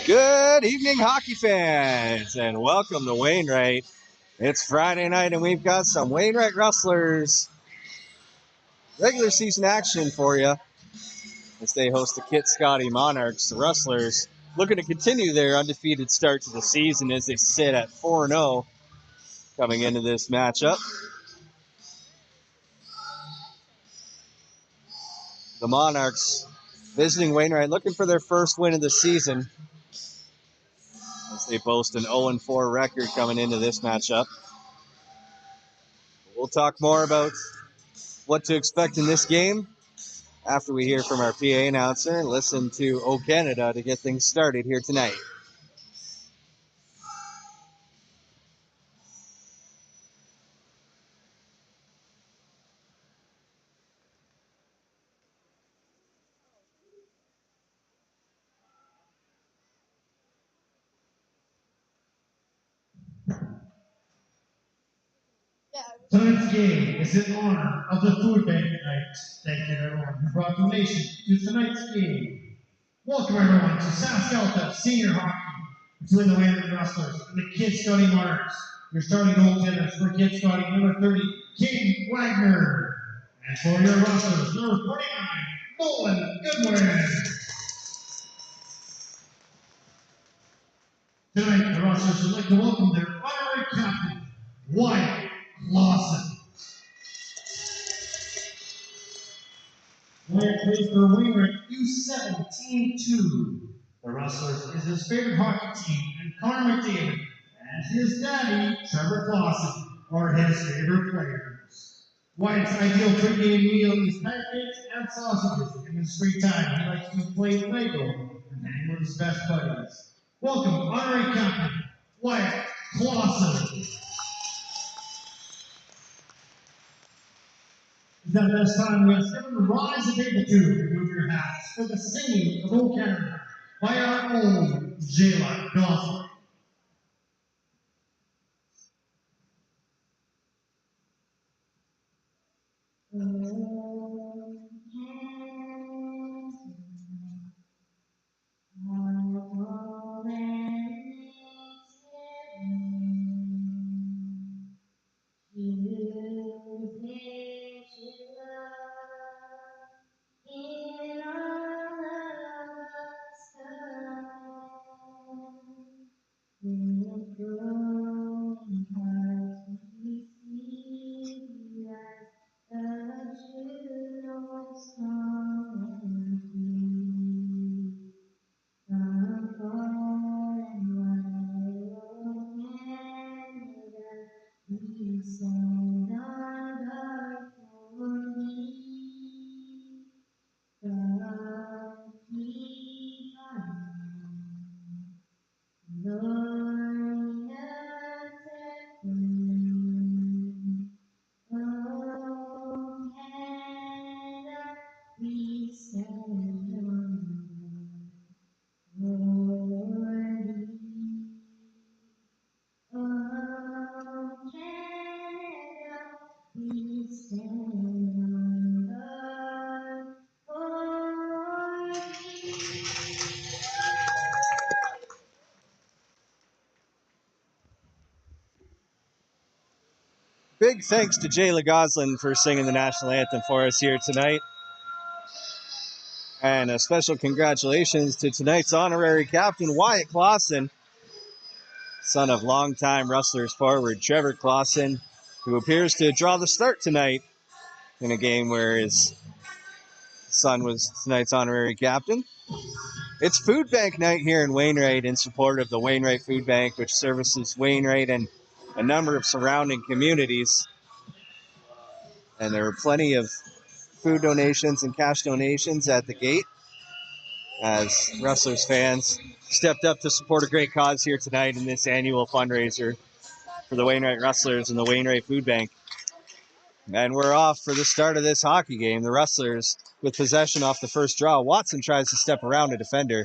Good evening, hockey fans, and welcome to Wainwright. It's Friday night, and we've got some Wainwright Rustlers regular season action for you as they host the Kitscoty Monarchs. The Rustlers looking to continue their undefeated start to the season as they sit at 4-0 coming into this matchup. The Monarchs visiting Wainwright, looking for their first win of the season as they boast an 0-4 record coming into this matchup. We'll talk more about what to expect in this game after we hear from our PA announcer and listen to O Canada to get things started here tonight. Tonight's game is in honor of the Food Bank night. Thank you everyone who brought donations to tonight's game. Welcome everyone to SaskAlta Senior Hockey between the Wainwright Rustlers and the Kitscoty Monarchs. Your starting goaltenders for Kitscoty, number 30, King Wagner. And for your Rustlers, number 49, Nolan Goodwin. Tonight, the Rustlers would like to welcome their honorary captain, Wyatt Lawson. Wyatt plays for Wainwright U17-2. The Rustlers is his favorite hockey team, and Connor McDavid and his daddy, Trevor Clausen, are his favorite players. Wyatt's ideal pregame meal is pancakes and sausages. In his free time, he likes to play Lego and hang with his best buddies. Welcome, honorary captain, Wyatt Clausen. Is that best time? We have everyone rise and table two and remove your hats for the singing of O Canada by our own Jayla Gosling. Big thanks to Jayla Gosling for singing the national anthem for us here tonight. And a special congratulations to tonight's honorary captain, Wyatt Clausen, son of longtime Rustlers forward Trevor Clausen, who appears to draw the start tonight in a game where his son was tonight's honorary captain. It's Food Bank night here in Wainwright in support of the Wainwright Food Bank, which services Wainwright and a number of surrounding communities. And there are plenty of food donations and cash donations at the gate as Rustlers fans stepped up to support a great cause here tonight in this annual fundraiser for the Wainwright Rustlers and the Wainwright Food Bank. And we're off for the start of this hockey game. The Rustlers with possession off the first draw. Watson tries to step around a defender,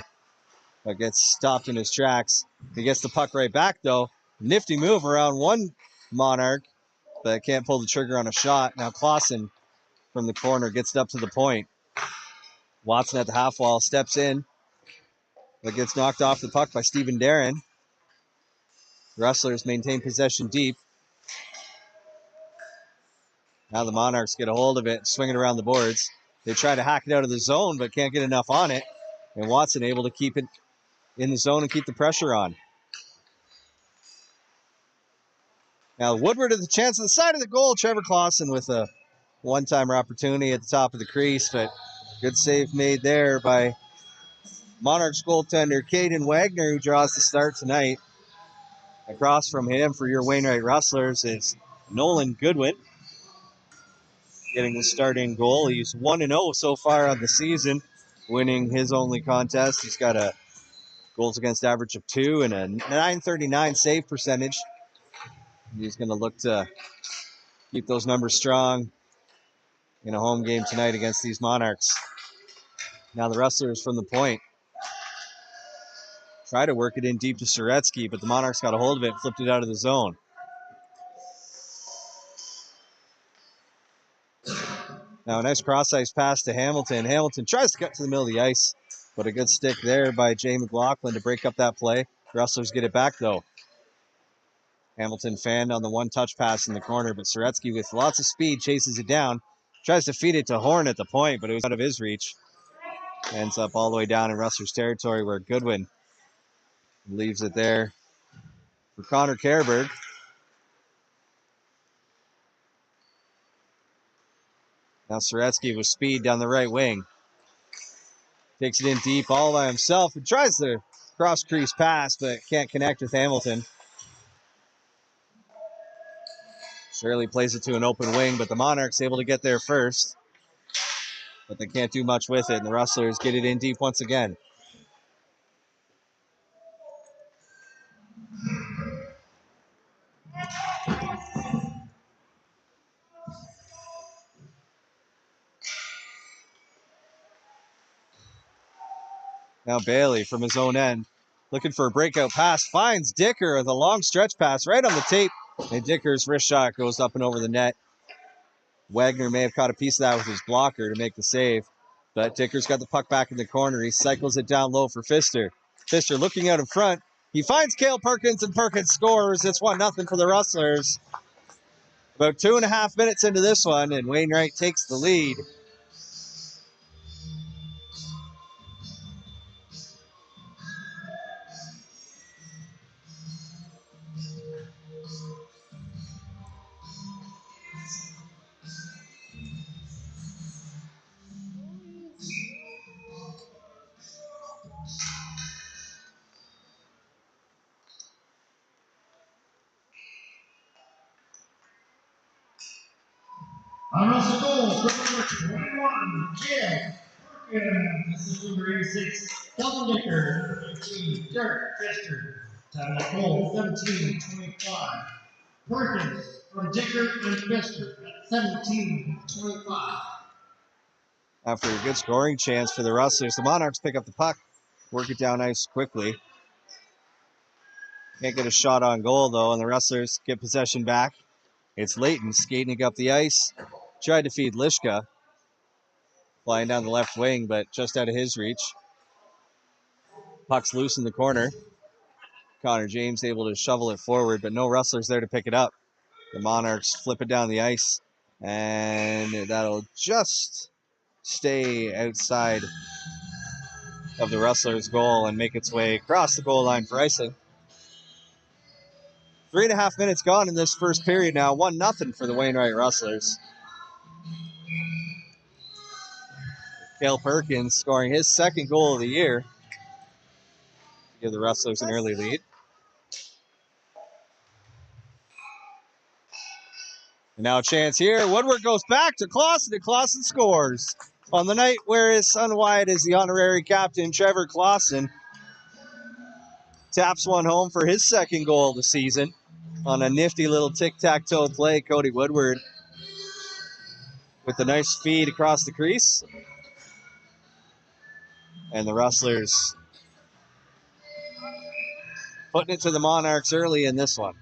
but gets stopped in his tracks. He gets the puck right back, though. Nifty move around one Monarch, but can't pull the trigger on a shot. Now Clausen from the corner gets it up to the point. Watson at the half wall steps in. That gets knocked off the puck by Stephen Darren. Rustlers maintain possession deep. Now the Monarchs get a hold of it, swing it around the boards. They try to hack it out of the zone, but can't get enough on it. And Watson able to keep it in the zone and keep the pressure on. Now Woodward has a chance at the side of the goal. Trevor Clausen with a one-timer opportunity at the top of the crease, but good save made there by Monarchs goaltender Caden Wagner, who draws the start tonight. Across from him for your Wainwright Rustlers is Nolan Goodwin, getting the starting goal. He's 1-0 so far on the season, winning his only contest. He's got a goals against average of 2 and a .939 save percentage. He's going to look to keep those numbers strong in a home game tonight against these Monarchs. Now the Rustlers from the point try to work it in deep to Soretsky, but the Monarchs got a hold of it and flipped it out of the zone. Now a nice cross-ice pass to Hamilton. Hamilton tries to get to the middle of the ice, but a good stick there by Jay McLaughlin to break up that play. Rustlers get it back, though. Hamilton fanned on the one-touch pass in the corner, but Soretsky with lots of speed chases it down. Tries to feed it to Horn at the point, but it was out of his reach. Ends up all the way down in Rustlers territory where Goodwin leaves it there for Connor Kerberg. Now Soretsky with speed down the right wing. Takes it in deep all by himself and tries the cross-crease pass, but can't connect with Hamilton. Shirley plays it to an open wing, but the Monarchs able to get there first. But they can't do much with it, and the Rustlers get it in deep once again. Now Bailey from his own end, looking for a breakout pass, finds Dicker with a long stretch pass right on the tape, and Dicker's wrist shot goes up and over the net. Wagner may have caught a piece of that with his blocker to make the save, but Dicker's got the puck back in the corner. He cycles it down low for Pfister. Pfister looking out in front. He finds Cale Perkins, and Perkins scores. It's 1-0 for the Rustlers. About 2.5 minutes into this one, and Wainwright takes the lead. On Russell goal, for number 21, Cale Perkins. This is number 86, Dalton Dicker. Number 19, Derek Pfister. Time at goal, 17-25. Perkins from Dicker and Pfister at 17-25. After a good scoring chance for the Rustlers, the Monarchs pick up the puck, work it down ice quickly. Can't get a shot on goal, though, and the Rustlers get possession back. It's Leighton skating up the ice. Tried to feed Lishka. Flying down the left wing, but just out of his reach. Puck's loose in the corner. Connor James able to shovel it forward, but no Rustlers there to pick it up. The Monarchs flip it down the ice, and that'll just stay outside of the Rustlers' goal and make its way across the goal line for icing. 3.5 minutes gone in this first period now. 1-0 for the Wainwright Rustlers. Cale Perkins scoring his second goal of the year. Give the Rustlers an early lead. And now a chance here. Woodward goes back to Clausen, and Clausen scores. On the night where his son Wyatt is the honorary captain, Trevor Clausen taps one home for his second goal of the season on a nifty little tic-tac-toe play. Cody Woodward with a nice feed across the crease. And the Rustlers putting it to the Monarchs early in this one.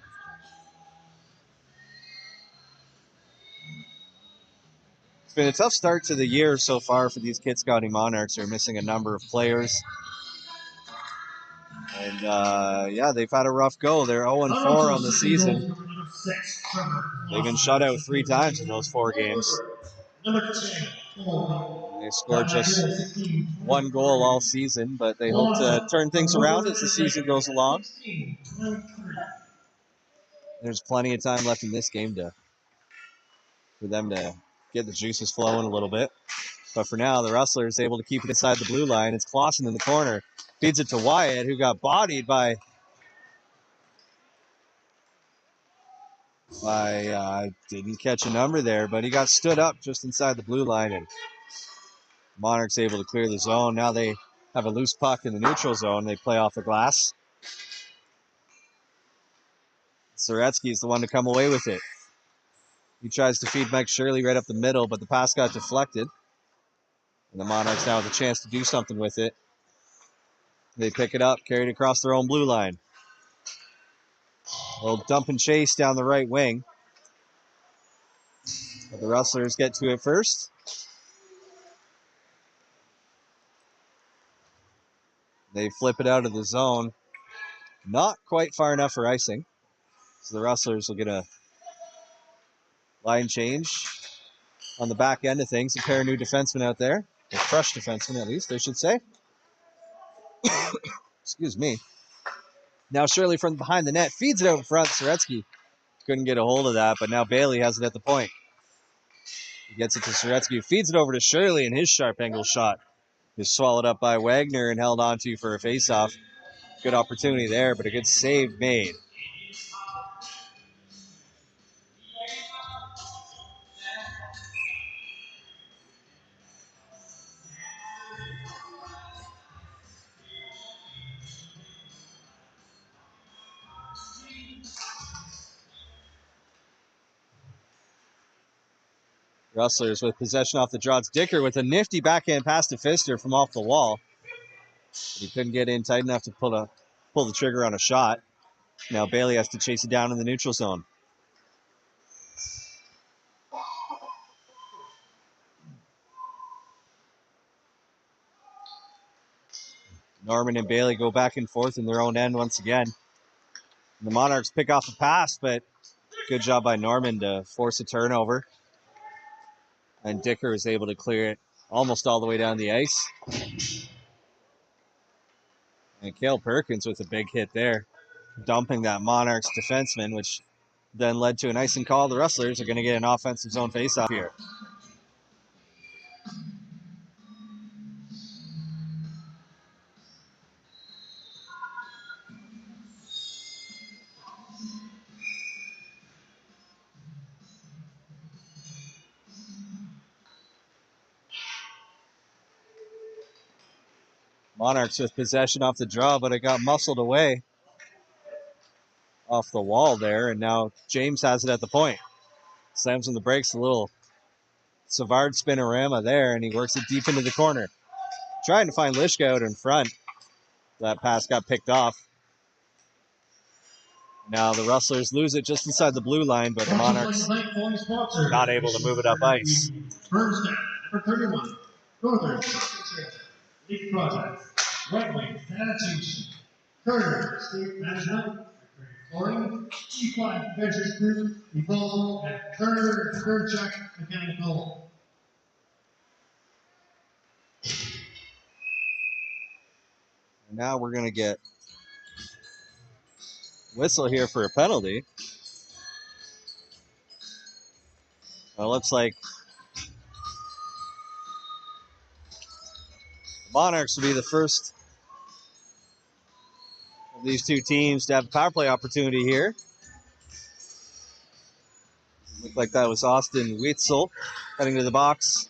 It's been a tough start to the year so far for these Kitscoty Monarchs, who are missing a number of players. And, yeah, they've had a rough go. They're 0-4 on the season. They've been shut out 3 times in those 4 games. They scored just 1 goal all season, but they hope to turn things around as the season goes along. There's plenty of time left in this game for them to get the juices flowing a little bit. But for now, the Rustlers able to keep it inside the blue line. It's Clausen in the corner. Feeds it to Wyatt, who got bodied by didn't catch a number there, but he got stood up just inside the blue line, and Monarchs able to clear the zone. Now they have a loose puck in the neutral zone. They play off the glass. Soretsky's the one to come away with it. He tries to feed Mike Shirley right up the middle, but the pass got deflected. And the Monarchs now have a chance to do something with it. They pick it up, carry it across their own blue line. A little dump and chase down the right wing. But the Rustlers get to it first. They flip it out of the zone. Not quite far enough for icing. So the Rustlers will get a line change on the back end of things. A pair of new defensemen out there. A fresh defensemen, at least, I should say. Excuse me. Now Shirley from behind the net feeds it out in front. Soretsky couldn't get a hold of that, but now Bailey has it at the point. He gets it to Soretsky, who feeds it over to Shirley, and his sharp angle shot is swallowed up by Wagner and held onto for a faceoff. Good opportunity there, but a good save made. Rustlers with possession off the draw. It's Dicker with a nifty backhand pass to Pfister from off the wall. But he couldn't get in tight enough to pull the trigger on a shot. Now Bailey has to chase it down in the neutral zone. Norman and Bailey go back and forth in their own end once again. The Monarchs pick off a pass, but good job by Norman to force a turnover. And Dicker is able to clear it almost all the way down the ice. And Cale Perkins with a big hit there, dumping that Monarchs defenseman, which then led to an icing call. The Rustlers are going to get an offensive zone faceoff here. Monarchs with possession off the draw, but it got muscled away off the wall there, and now James has it at the point. Slams on the brakes, a little Savard spinorama there, and he works it deep into the corner. Trying to find Lishka out in front. That pass got picked off. Now the Rustlers lose it just inside the blue line, but the Monarchs not able to move it up ice. First down, number 31, Northern League Projects, Right Wing, Sanitation, Carter, State Management, Flooring, G5 Ventures Group, Evolve, and Turner Third Mechanical. And now we're going to get whistle here for a penalty. Well, it looks like the Monarchs will be the first of these two teams to have a power play opportunity here. Looked like that was Austin Witzel heading to the box.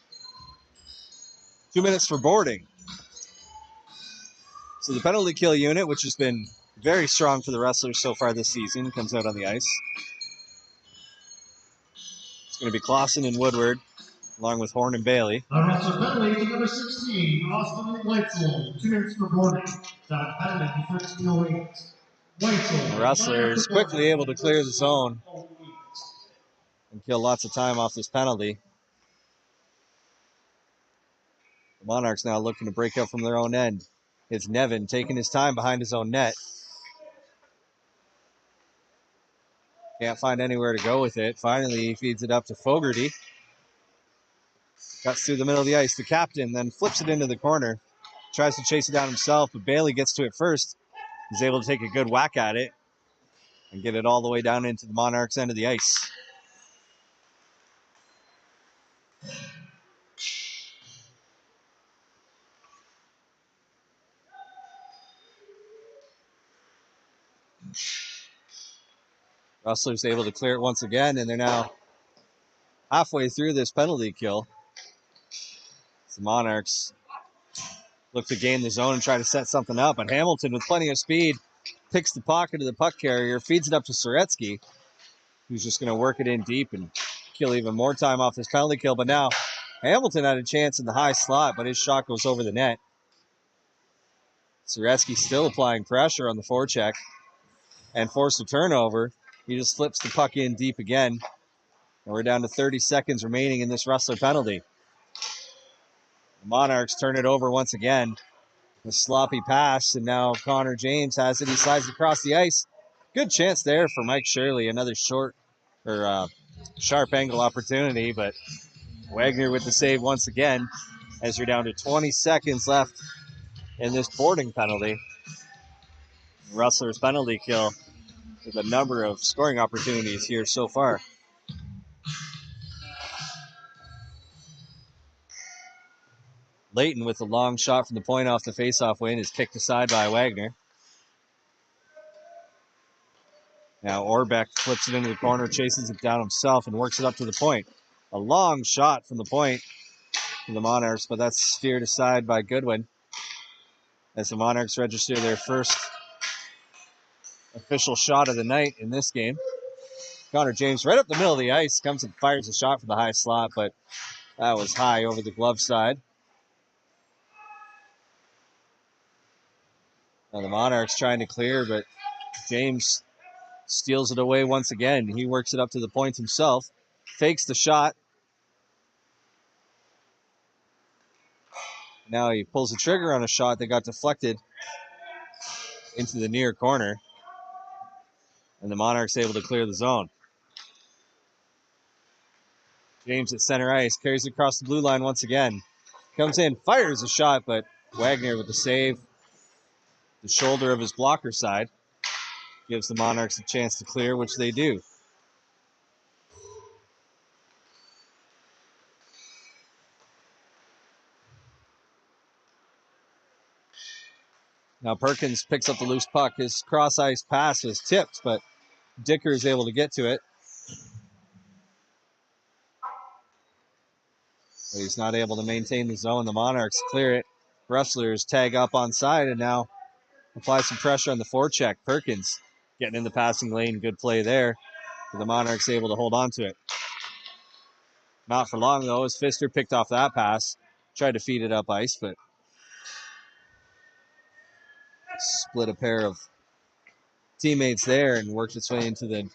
2 minutes for boarding. So the penalty kill unit, which has been very strong for the Rustlers so far this season, comes out on the ice. It's going to be Clausen and Woodward, along with Horn and Bailey. The Rustler penalty, number 16, Austin Witzel, 2 minutes for boarding. That penalty, defense 08. Witzel. The Rustlers quickly able to clear the zone and kill lots of time off this penalty. The Monarchs now looking to break up from their own end. It's Nevin taking his time behind his own net. Can't find anywhere to go with it. Finally, he feeds it up to Fogarty. Cuts through the middle of the ice. The captain then flips it into the corner. Tries to chase it down himself, but Bailey gets to it first. He's able to take a good whack at it and get it all the way down into the Monarchs' end of the ice. Rustlers able to clear it once again, and they're now halfway through this penalty kill. The Monarchs look to gain the zone and try to set something up, but Hamilton, with plenty of speed, picks the pocket of the puck carrier, feeds it up to Soretsky, who's just going to work it in deep and kill even more time off this penalty kill. But now Hamilton had a chance in the high slot, but his shot goes over the net. Soretsky still applying pressure on the forecheck and forced a turnover. He just flips the puck in deep again. And we're down to 30 seconds remaining in this Rustler penalty. The Monarchs turn it over once again. A sloppy pass, and now Connor James has it. He slides across the ice. Good chance there for Mike Shirley. Another sharp angle opportunity, but Wagner with the save once again as you're down to 20 seconds left in this boarding penalty. Rustler's penalty kill with a number of scoring opportunities here so far. Leighton with a long shot from the point off the faceoff win is kicked aside by Wagner. Now Orbeck flips it into the corner, chases it down himself, and works it up to the point. A long shot from the point for the Monarchs, but that's steered aside by Goodwin as the Monarchs register their first official shot of the night in this game. Connor James right up the middle of the ice, comes and fires a shot from the high slot, but that was high over the glove side. Now the Monarchs trying to clear, but James steals it away once again. He works it up to the point himself, fakes the shot. Now he pulls the trigger on a shot that got deflected into the near corner. And the Monarchs able to clear the zone. James at center ice, carries it across the blue line once again. Comes in, fires a shot, but Wagner with the save. The shoulder of his blocker side gives the Monarchs a chance to clear, which they do. Now Perkins picks up the loose puck. His cross-ice pass was tipped, but Dicker is able to get to it. But he's not able to maintain the zone. The Monarchs clear it. Rustlers tag up on side and now apply some pressure on the forecheck. Perkins getting in the passing lane. Good play there. But the Monarchs able to hold on to it. Not for long, though, as Pfister picked off that pass. Tried to feed it up ice, but split a pair of teammates there and worked its way into the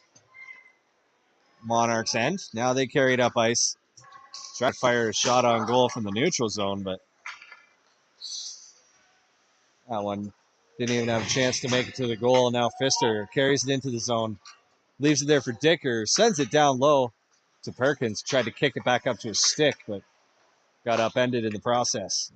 Monarchs' end. Now they carry it up ice. Try to fire a shot on goal from the neutral zone, but that one didn't even have a chance to make it to the goal. Now Pfister carries it into the zone, leaves it there for Dicker, sends it down low to Perkins, tried to kick it back up to his stick, but got upended in the process.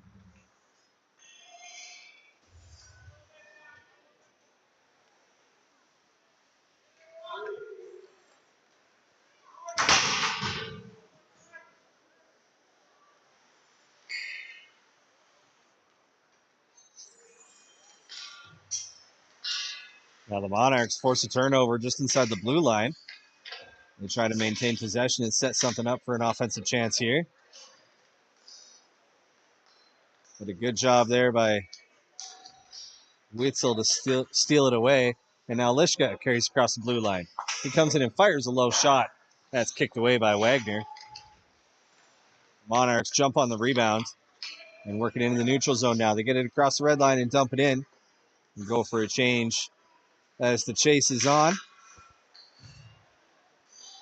Now the Monarchs force a turnover just inside the blue line. They try to maintain possession and set something up for an offensive chance here. But a good job there by Witzel to steal it away. And now Lishka carries across the blue line. He comes in and fires a low shot. That's kicked away by Wagner. Monarchs jump on the rebound and work it into the neutral zone now. They get it across the red line and dump it in. And go for a change as the chase is on.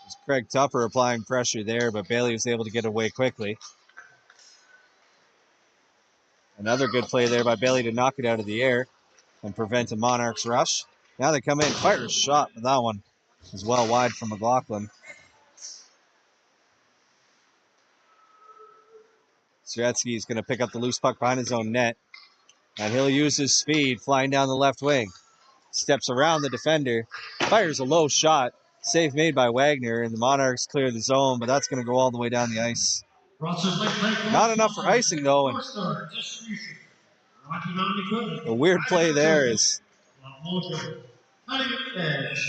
There's Craig Tupper applying pressure there, but Bailey was able to get away quickly. Another good play there by Bailey to knock it out of the air and prevent a Monarchs rush. Now they come in, fire a shot, but that one is well wide from McLaughlin. Stretsky is going to pick up the loose puck behind his own net, and he'll use his speed flying down the left wing. Steps around the defender, fires a low shot. Save made by Wagner, and the Monarchs clear the zone, but that's going to go all the way down the ice. Not enough for icing, though. And a weird play there is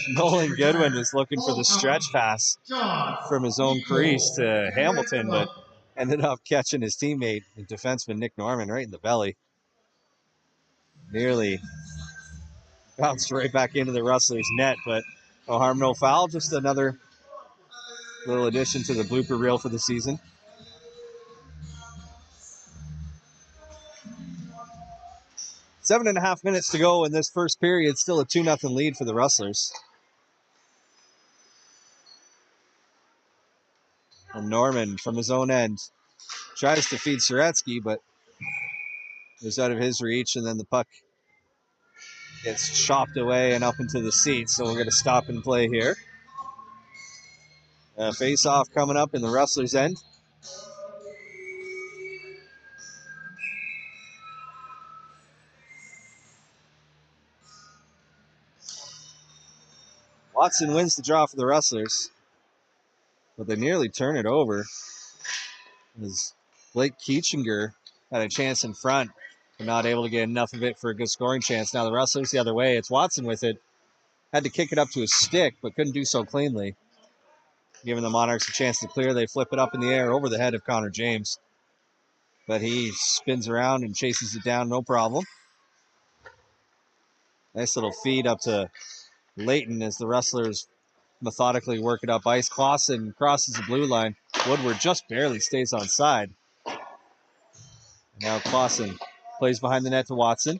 Nolan Goodwin is looking for the stretch pass from his own crease to Hamilton, but ended up catching his teammate, the defenseman Nick Norman, right in the belly. Nearly bounced right back into the Rustlers' net, but no harm, no foul. Just another little addition to the blooper reel for the season. 7.5 minutes to go in this first period. Still a 2-0 lead for the Rustlers. And Norman from his own end tries to feed Soretsky, but it was out of his reach, and then the puck gets chopped away and up into the seats. So we're going to stop and play here. Face-off coming up in the Rustlers' end. Watson wins the draw for the Rustlers, but they nearly turn it over as Blake Keechinger had a chance in front, but not able to get enough of it for a good scoring chance. Now the Rustlers the other way. It's Watson with it. Had to kick it up to his stick, but couldn't do so cleanly. Giving the Monarchs a chance to clear, they flip it up in the air over the head of Connor James. But he spins around and chases it down, no problem. Nice little feed up to Layton as the Rustlers methodically work it up ice. Clausen crosses the blue line. Woodward just barely stays on side. Now Clausen plays behind the net to Watson.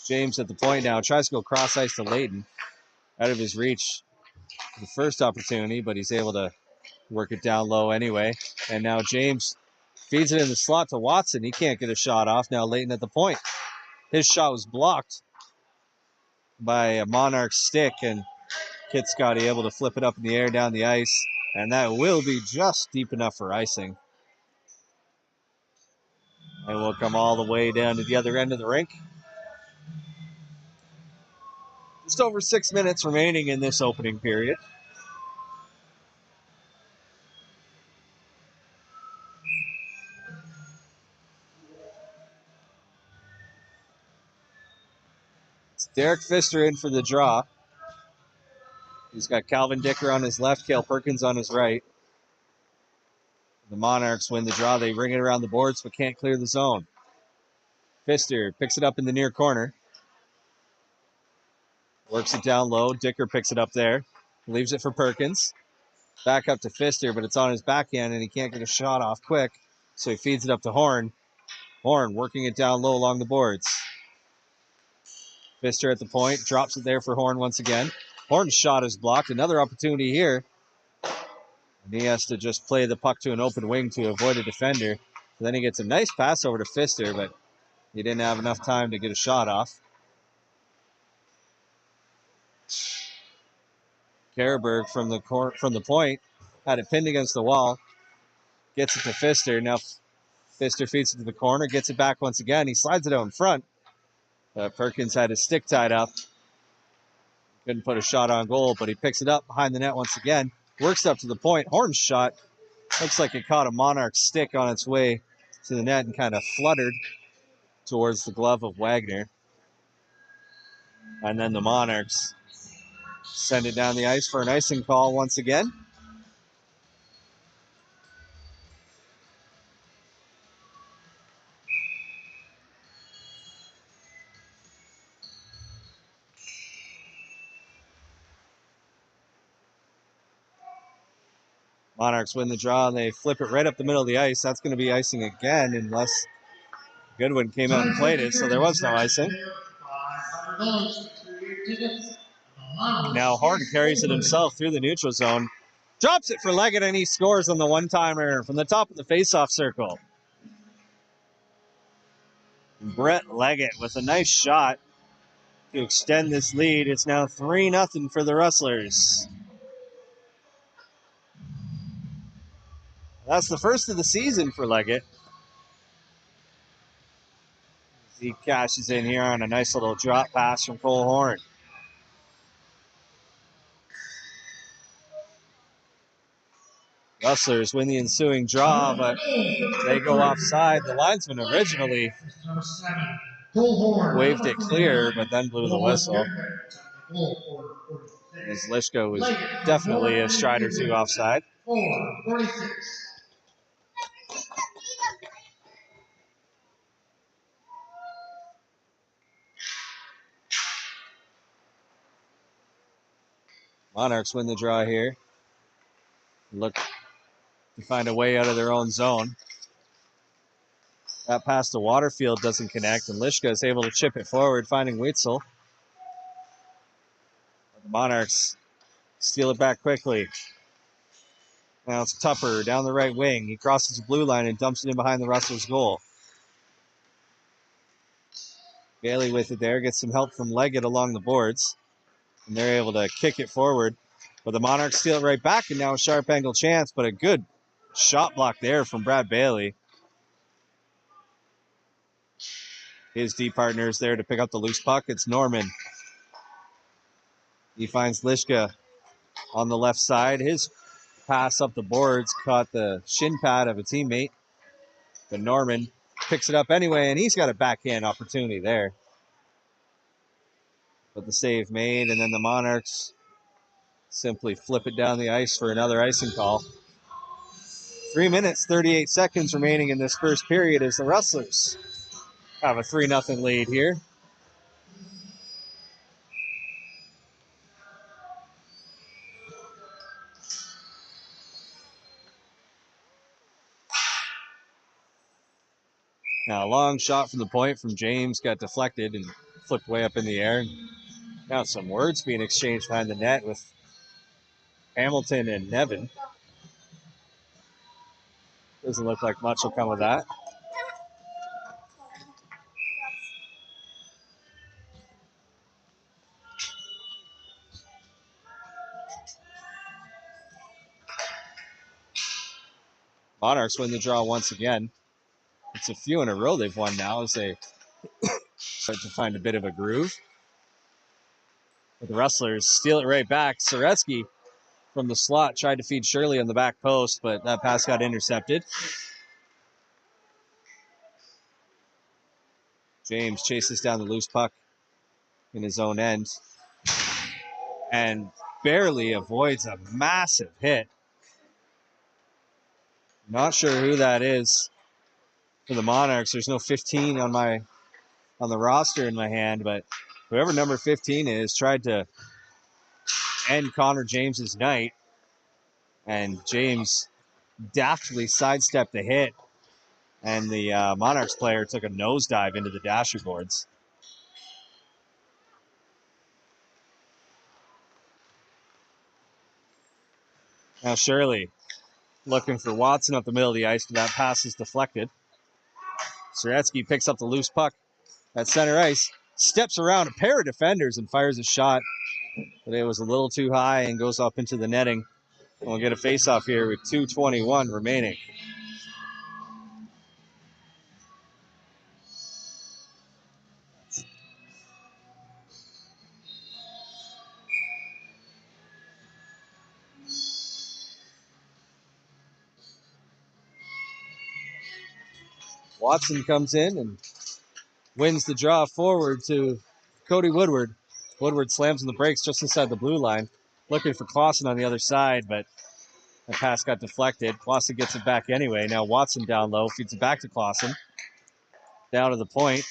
James at the point now tries to go cross ice to Layton. Out of his reach the first opportunity, but he's able to work it down low anyway. And now James feeds it in the slot to Watson. He can't get a shot off. Now Layton at the point. His shot was blocked by a Monarch stick, and Kitscoty able to flip it up in the air down the ice. And that will be just deep enough for icing. And we'll come all the way down to the other end of the rink. Just over 6 minutes remaining in this opening period. It's Derek Pfister in for the draw. He's got Calvin Dicker on his left, Cale Perkins on his right. The Monarchs win the draw. They ring it around the boards but can't clear the zone. Pfister picks it up in the near corner. Works it down low. Dicker picks it up there. Leaves it for Perkins. Back up to Pfister, but it's on his backhand and he can't get a shot off quick. So he feeds it up to Horn. Horn working it down low along the boards. Pfister at the point. Drops it there for Horn once again. Horn's shot is blocked. Another opportunity here. And he has to just play the puck to an open wing to avoid a defender. Then he gets a nice pass over to Pfister, but he didn't have enough time to get a shot off. Karaberg from the point had it pinned against the wall. Gets it to Pfister. Now Pfister feeds it to the corner. Gets it back once again. He slides it out in front. Perkins had his stick tied up. Couldn't put a shot on goal, but he picks it up behind the net once again. Works up to the point. Horn's shot looks like it caught a Monarch stick on its way to the net and kind of fluttered towards the glove of Wagner. And then the Monarchs send it down the ice for an icing call once again. Monarchs win the draw, and they flip it right up the middle of the ice. That's going to be icing again unless Goodwin came out and played it, so there was no icing. Now Horton carries it himself through the neutral zone. Drops it for Leggett, and he scores on the one-timer from the top of the face-off circle. Brett Leggett with a nice shot to extend this lead. It's now 3-0 for the Rustlers. That's the first of the season for Leggett. He cashes in here on a nice little drop pass from Cole Horn. Rustlers win the ensuing draw, but they go offside. The linesman originally waved it clear, but then blew the whistle. As Lishko was definitely a stride or two offside. 46. Monarchs win the draw here. Look to find a way out of their own zone. That pass to Waterfield doesn't connect, and Lishka is able to chip it forward, finding Witzel. The Monarchs steal it back quickly. Now it's Tupper down the right wing. He crosses the blue line and dumps it in behind the Rustlers' goal. Bailey with it there, gets some help from Leggett along the boards, and they're able to kick it forward. But the Monarchs steal it right back, and now a sharp angle chance, but a good shot block there from Brad Bailey. His D partner is there to pick up the loose puck. It's Norman. He finds Lishka on the left side. His pass up the boards caught the shin pad of a teammate, but Norman picks it up anyway, and he's got a backhand opportunity there. But the save made, and then the Monarchs simply flip it down the ice for another icing call. 3 minutes, 38 seconds remaining in this first period as the Rustlers have a 3-0 lead here. Now a long shot from the point from James got deflected and flipped way up in the air. Now some words being exchanged behind the net with Hamilton and Nevin. Doesn't look like much will come of that. Monarchs win the draw once again. It's a few in a row they've won now as they start to find a bit of a groove. But the Rustlers steal it right back. Soretsky from the slot tried to feed Shirley on the back post, but that pass got intercepted. James chases down the loose puck in his own end and barely avoids a massive hit. Not sure who that is for the Monarchs. There's no 15 on the roster in my hand, but whoever number 15 is tried to end Connor James's night, and James daftly sidestepped the hit, and the Monarchs player took a nosedive into the dasher boards. Now Shirley looking for Watson up the middle of the ice, but that pass is deflected. Soretsky picks up the loose puck at center ice, steps around a pair of defenders and fires a shot, but it was a little too high and goes up into the netting. And we'll get a face-off here with 2:21 remaining. Watson comes in and wins the draw forward to Cody Woodward. Woodward slams on the brakes just inside the blue line, looking for Clausen on the other side, but the pass got deflected. Clausen gets it back anyway. Now Watson down low, feeds it back to Clausen. Down to the point.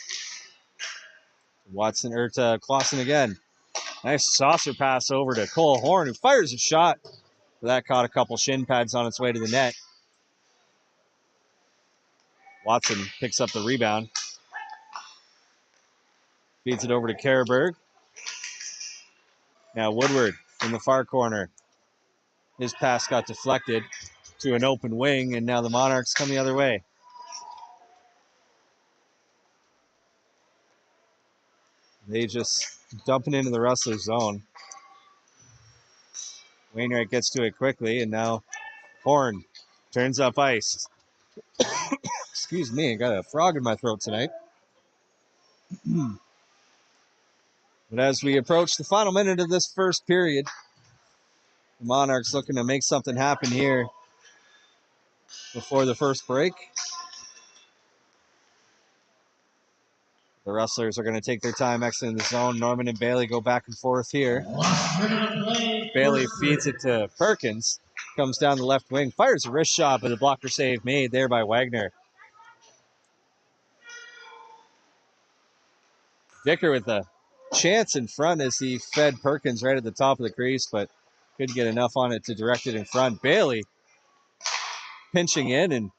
Watson or to Clausen again. Nice saucer pass over to Cole Horn, who fires a shot. That caught a couple shin pads on its way to the net. Watson picks up the rebound. Feeds it over to Karaberg. Now Woodward in the far corner. His pass got deflected to an open wing, and now the Monarchs come the other way. They just dump it into the Rustlers zone. Wainwright gets to it quickly, and now Horn turns up ice. Excuse me, I got a frog in my throat tonight. But as we approach the final minute of this first period, the Monarchs looking to make something happen here before the first break. The Rustlers are going to take their time exiting the zone. Norman and Bailey go back and forth here. Bailey feeds it to Perkins. Comes down the left wing. Fires a wrist shot, but the blocker save made there by Wagner. Dicker with a chance in front as he fed Perkins right at the top of the crease, but couldn't get enough on it to direct it in front. Bailey pinching in and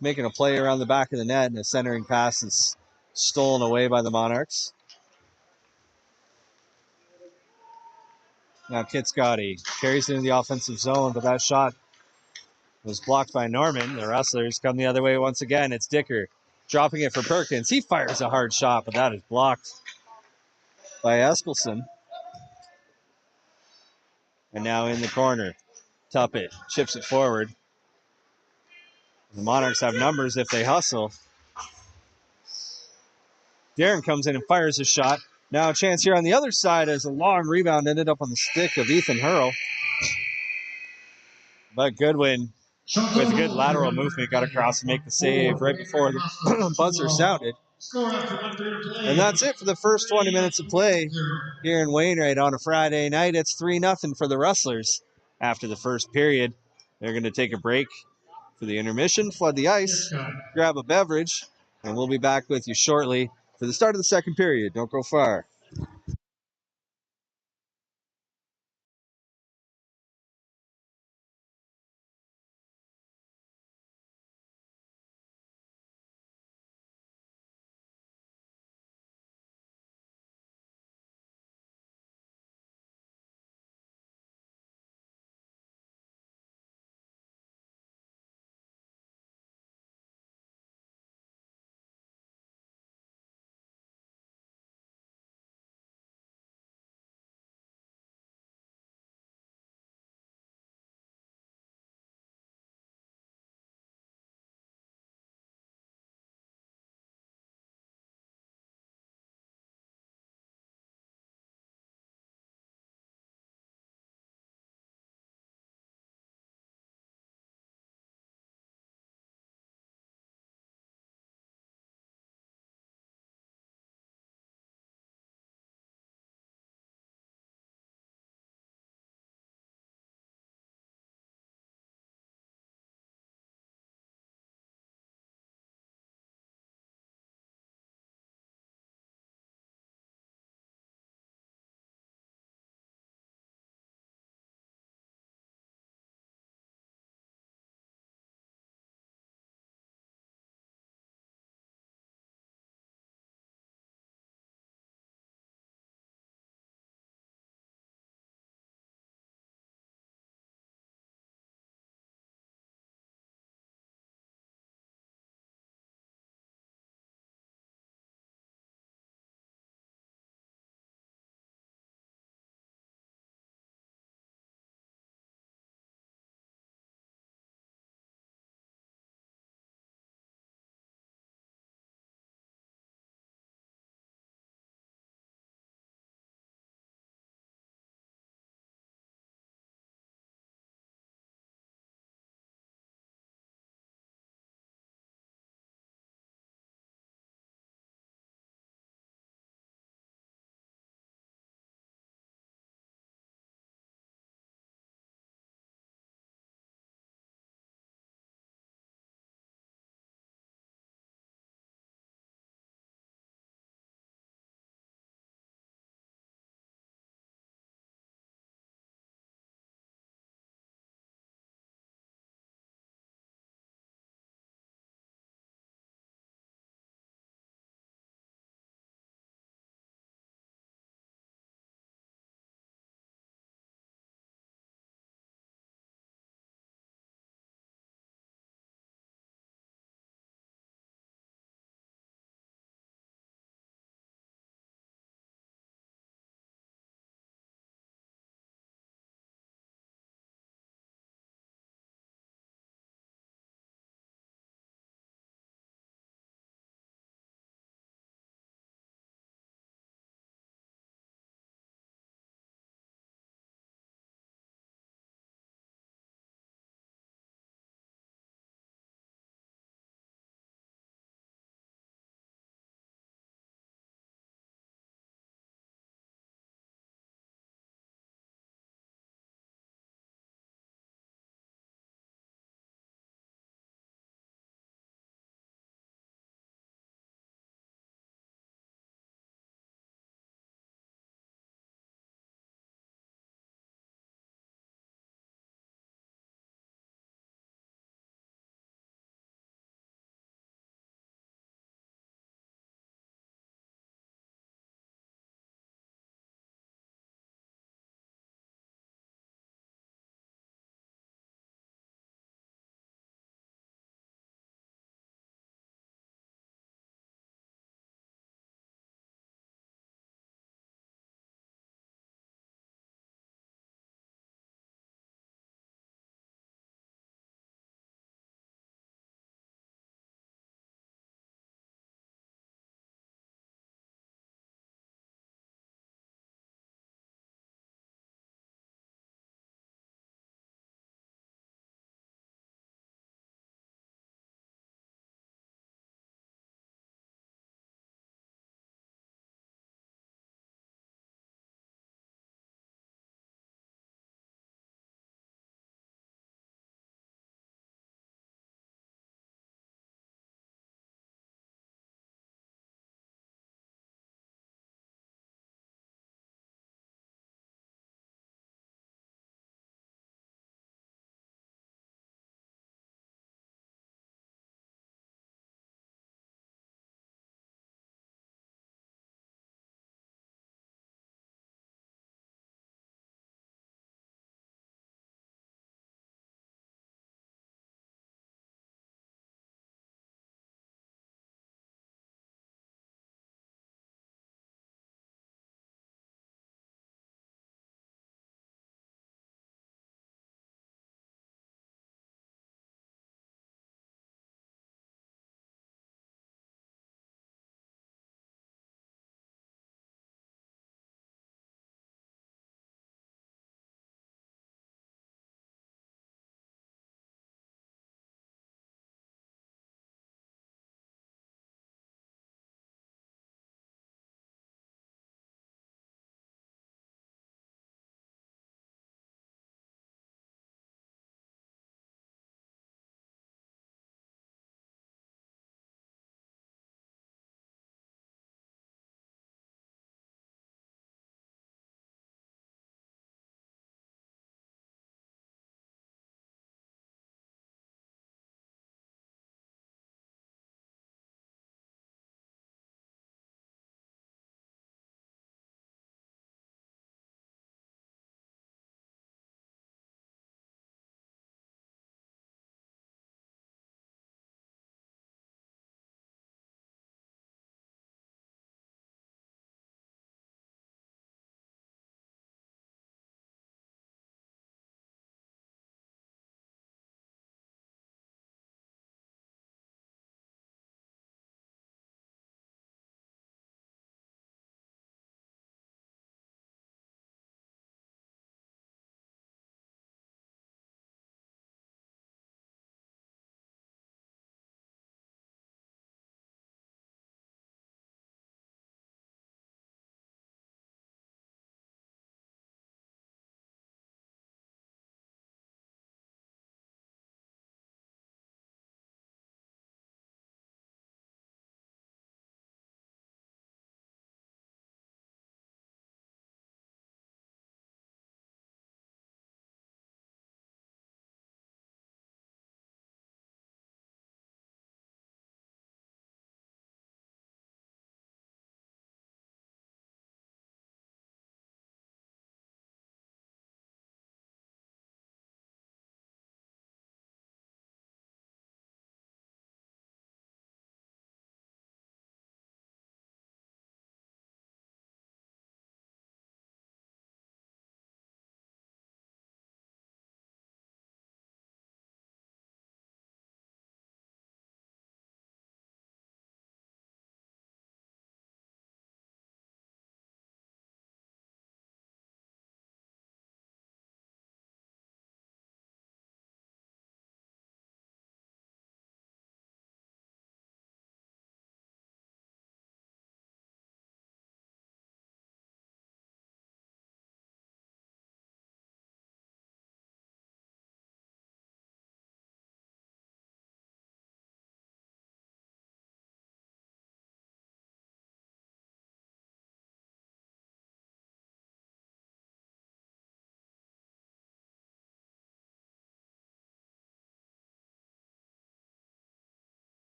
making a play around the back of the net, and a centering pass is stolen away by the Monarchs. Now Kitscoty carries it into the offensive zone, but that shot was blocked by Norman. The Rustlers come the other way once again. It's Dicker dropping it for Perkins. He fires a hard shot, but that is blocked by Eskelson. And now in the corner, Tuppett chips it forward. The Monarchs have numbers if they hustle. Darren comes in and fires a shot. Now a chance here on the other side as a long rebound ended up on the stick of Ethan Hurl. But Goodwin, with a good lateral movement, got across to make the save right before the buzzer sounded. And that's it for the first 20 minutes of play here in Wainwright on a Friday night. It's 3-0 for the Rustlers after the first period. They're going to take a break for the intermission, flood the ice, grab a beverage, and we'll be back with you shortly for the start of the second period. Don't go far.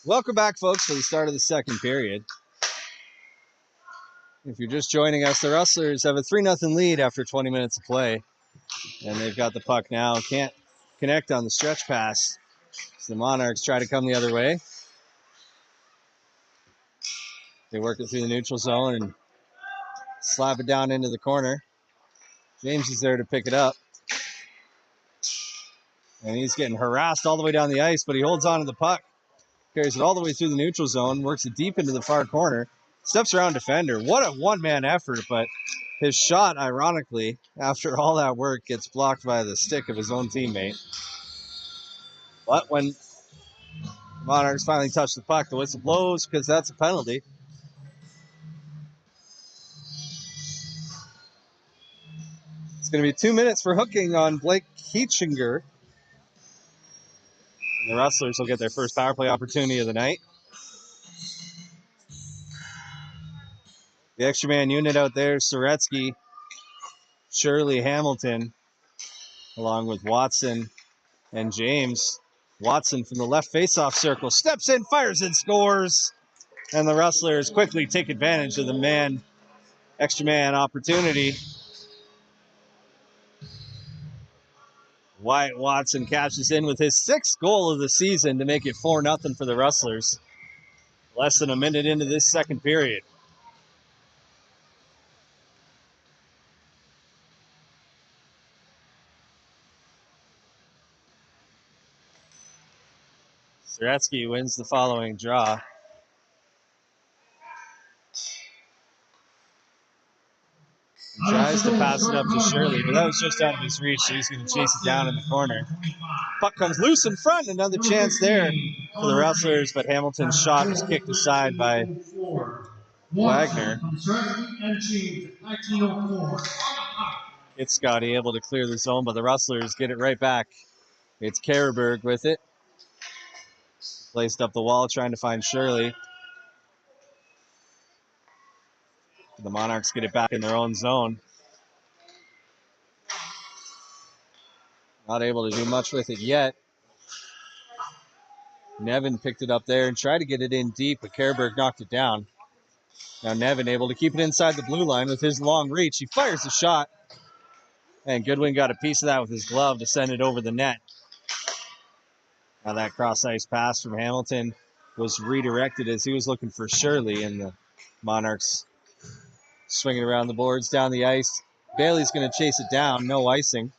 Welcome back, folks, for the start of the second period. If you're just joining us, the Rustlers have a 3-0 lead after 20 minutes of play. And they've got the puck now. Can't connect on the stretch pass. So the Monarchs try to come the other way. They work it through the neutral zone and slap it down into the corner. James is there to pick it up. And he's getting harassed all the way down the ice, but he holds on to the puck. Carries it all the way through the neutral zone, works it deep into the far corner, steps around defender. What a one-man effort, but his shot, ironically, after all that work, gets blocked by the stick of his own teammate. But when Monarchs finally touch the puck, the whistle blows because that's a penalty. It's going to be 2 minutes for hooking on Blake Keachinger. And the Rustlers will get their first power play opportunity of the night. The extra man unit out there, Soretsky, Shirley, Hamilton, along with Watson and James. Watson from the left faceoff circle steps in, fires and scores. And the Rustlers quickly take advantage of the extra man opportunity. Wyatt Watson cashes in with his 6th goal of the season to make it 4-0 for the Rustlers. Less than a minute into this second period. Soretsky wins the following draw. He tries to pass it up to Shirley, but that was just out of his reach, so he's going to chase it down in the corner. Puck comes loose in front, another chance there for the Rustlers, but Hamilton's shot was kicked aside by Wagner. Kitscoty able to clear the zone, but the Rustlers get it right back. It's Karaberg with it. Placed up the wall, trying to find Shirley. The Monarchs get it back in their own zone. Not able to do much with it yet. Nevin picked it up there and tried to get it in deep, but Karaberg knocked it down. Now Nevin able to keep it inside the blue line with his long reach. He fires the shot, and Goodwin got a piece of that with his glove to send it over the net. Now that cross-ice pass from Hamilton was redirected as he was looking for Shirley, and the Monarchs swinging around the boards down the ice. Bailey's going to chase it down, no icing,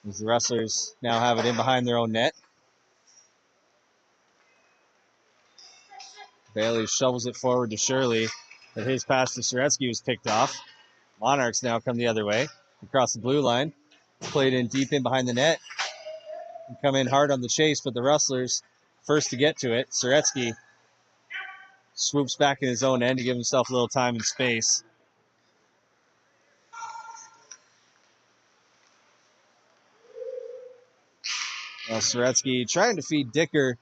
as the Rustlers now have it in behind their own net. Bailey shovels it forward to Shirley, but his pass to Soretsky was picked off. Monarchs now come the other way, across the blue line, played in deep in behind the net, and come in hard on the chase, but the Rustlers first to get to it. Soretsky swoops back in his own end to give himself a little time and space. Now Soretsky trying to feed Dicker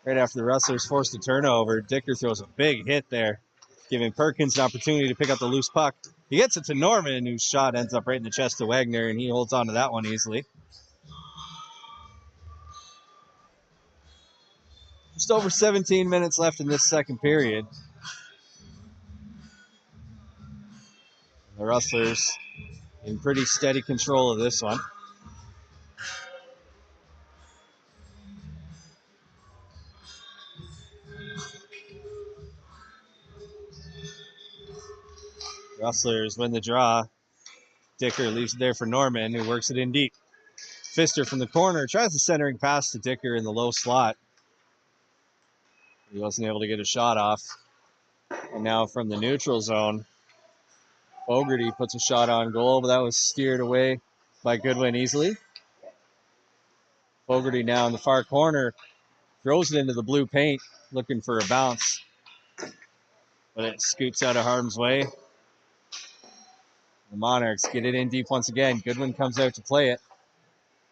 right after the Rustlers forced a turnover. Dicker throws a big hit there, giving Perkins an opportunity to pick up the loose puck. He gets it to Norman, whose shot ends up right in the chest of Wagner, and he holds on to that one easily. Just over 17 minutes left in this second period. The Rustlers in pretty steady control of this one. Rustlers win the draw. Dicker leaves it there for Norman, who works it in deep. Pfister from the corner tries the centering pass to Dicker in the low slot. He wasn't able to get a shot off. And now from the neutral zone, Fogarty puts a shot on goal, but that was steered away by Goodwin easily. Fogarty now in the far corner throws it into the blue paint, looking for a bounce. But it scoots out of harm's way. The Monarchs get it in deep once again. Goodwin comes out to play it.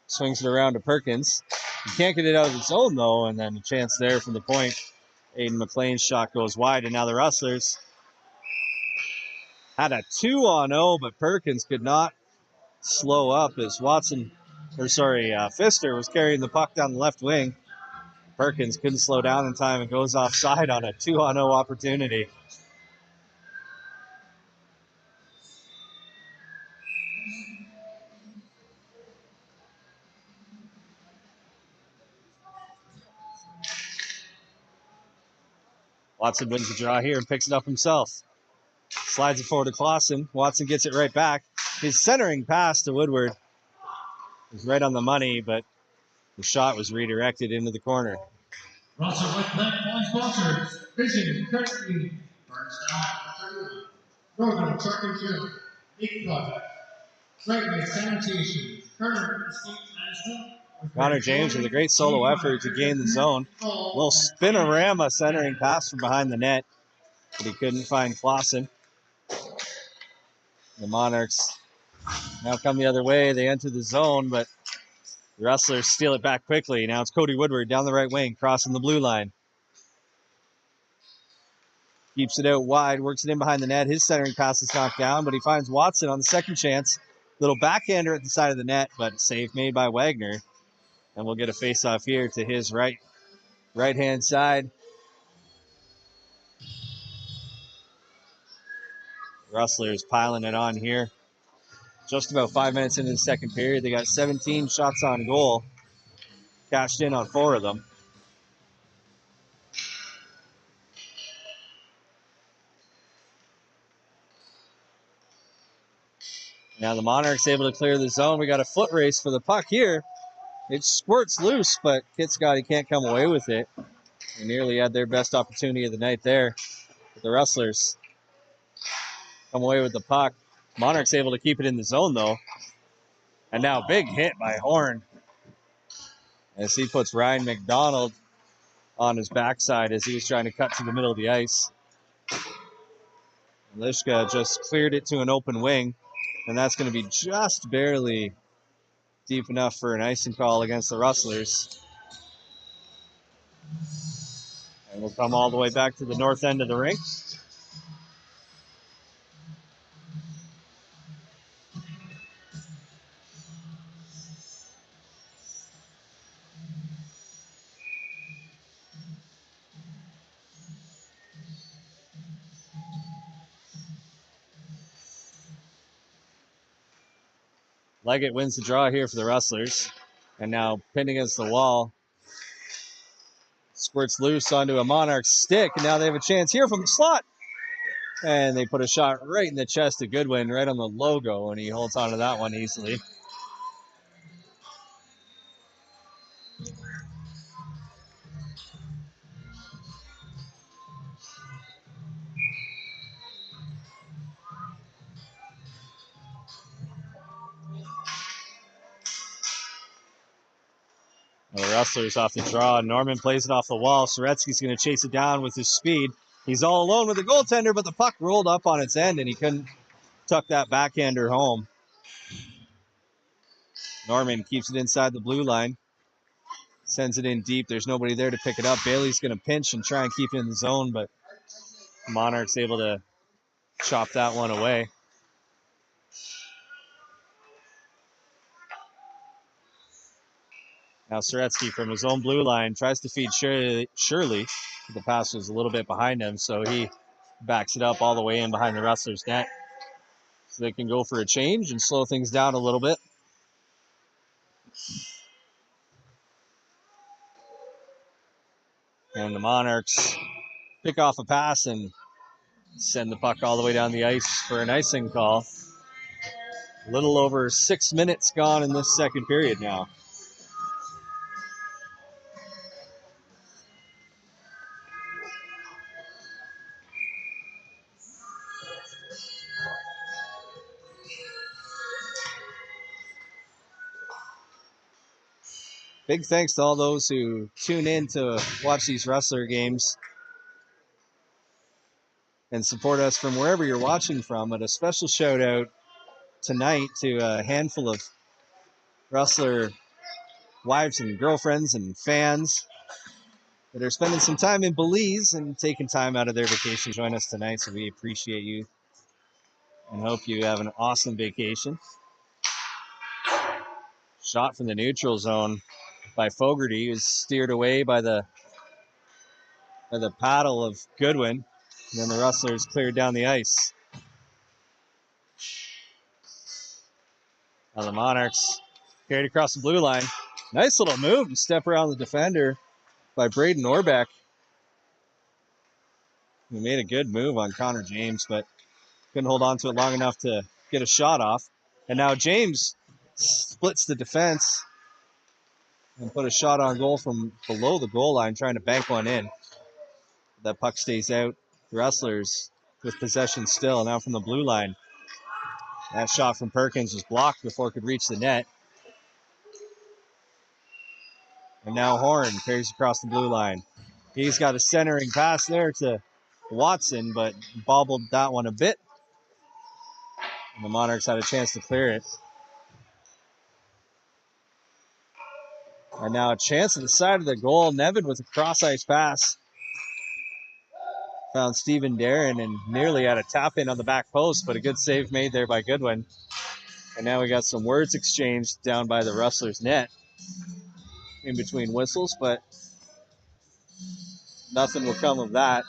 Swings it around to Perkins. He can't get it out of the zone, though, and then a chance there from the point. Aiden McLean's shot goes wide, and now the Rustlers had a 2-on-0, but Perkins could not slow up as Pfister was carrying the puck down the left wing. Perkins couldn't slow down in time and goes offside on a 2-on-0 opportunity. Watson wins the draw here and picks it up himself. Slides it forward to Clausen. Watson gets it right back. His centering pass to Woodward was right on the money, but the shot was redirected into the corner. Russell with net sponsors. Vision, Kitscoty, Northern Truck and Field, Ink Project, Wainwright Sanitation, Current Estate Management. Connor James with a great solo effort to gain the zone. A little spinorama centering pass from behind the net, but he couldn't find Clausen. The Monarchs now come the other way. They enter the zone, but the Rustlers steal it back quickly. Now it's Cody Woodward down the right wing, crossing the blue line. Keeps it out wide, works it in behind the net. His centering pass is knocked down, but he finds Watson on the second chance. Little backhander at the side of the net, but save made by Wagner. And we'll get a face-off here to his right-hand side. Rustlers piling it on here. Just about 5 minutes into the second period. They got 17 shots on goal. Cashed in on 4 of them. Now the Monarchs able to clear the zone. We got a foot race for the puck here. It squirts loose, but Kitscoty can't come away with it. They nearly had their best opportunity of the night there. But the Rustlers come away with the puck. Monarchs able to keep it in the zone, though. And now big hit by Horn as he puts Ryan McDonald on his backside as he was trying to cut to the middle of the ice. Lishka just cleared it to an open wing, and that's going to be just barely deep enough for an icing call against the Rustlers. And we'll come all the way back to the north end of the rink. Leggett wins the draw here for the Rustlers. And now pinned against the wall. Squirts loose onto a Monarch stick. And now they have a chance here from the slot. And they put a shot right in the chest of Goodwin, right on the logo. And he holds on to that one easily. The Rustlers off the draw. Norman plays it off the wall. Soretsky's going to chase it down with his speed. He's all alone with the goaltender, but the puck rolled up on its end, and he couldn't tuck that backhander home. Norman keeps it inside the blue line. Sends it in deep. There's nobody there to pick it up. Bailey's going to pinch and try and keep it in the zone, but Monarch's able to chop that one away. Now Soretsky from his own blue line tries to feed Shirley. The pass was a little bit behind him, so he backs it up all the way in behind the Rustlers' net. So they can go for a change and slow things down a little bit. And the Monarchs pick off a pass and send the puck all the way down the ice for an icing call. A little over 6 minutes gone in this second period now. Big thanks to all those who tune in to watch these Rustler games and support us from wherever you're watching from. But a special shout out tonight to a handful of Rustler wives and girlfriends and fans that are spending some time in Belize and taking time out of their vacation to join us tonight. So we appreciate you and hope you have an awesome vacation. Shot from the neutral zone by Fogarty. He was steered away by the paddle of Goodwin. And then the Rustlers cleared down the ice. Now the Monarchs carried across the blue line. Nice little move to step around the defender by Braden Orbeck. He made a good move on Connor James, but couldn't hold on to it long enough to get a shot off. And now James splits the defense and put a shot on goal from below the goal line, trying to bank one in. That puck stays out. The Rustlers with possession still. Now from the blue line. That shot from Perkins was blocked before it could reach the net. And now Horn carries across the blue line. He's got a centering pass there to Watson, but bobbled that one a bit. And the Monarchs had a chance to clear it. And now a chance at the side of the goal. Nevin with a cross-ice pass. Found Stephen Darren and nearly had a tap-in on the back post, but a good save made there by Goodwin. And now we got some words exchanged down by the Rustlers' net in between whistles, but nothing will come of that.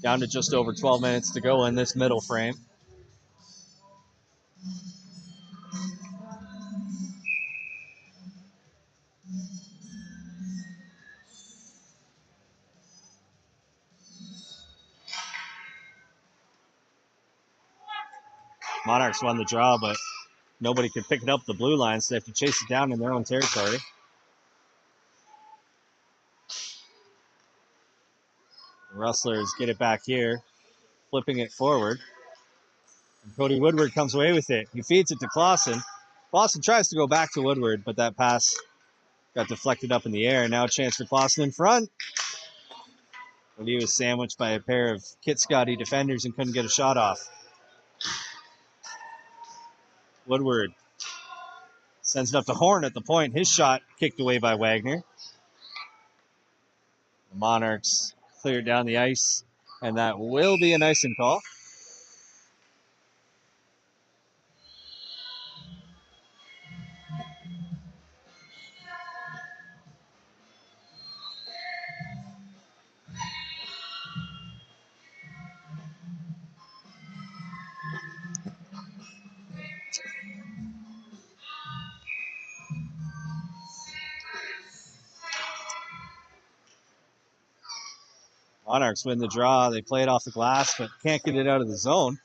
Down to just over 12 minutes to go in this middle frame. Monarchs won the draw, but nobody could pick it up the blue line, so they have to chase it down in their own territory. The Rustlers get it back here, flipping it forward. And Cody Woodward comes away with it. He feeds it to Clausen. Clausen tries to go back to Woodward, but that pass got deflected up in the air. Now a chance for Clausen in front. But he was sandwiched by a pair of Kitscoty defenders and couldn't get a shot off. Woodward sends it up to Horn at the point. His shot kicked away by Wagner. The Monarchs cleared down the ice, and that will be an icing call. Monarchs win the draw. They play it off the glass, but can't get it out of the zone.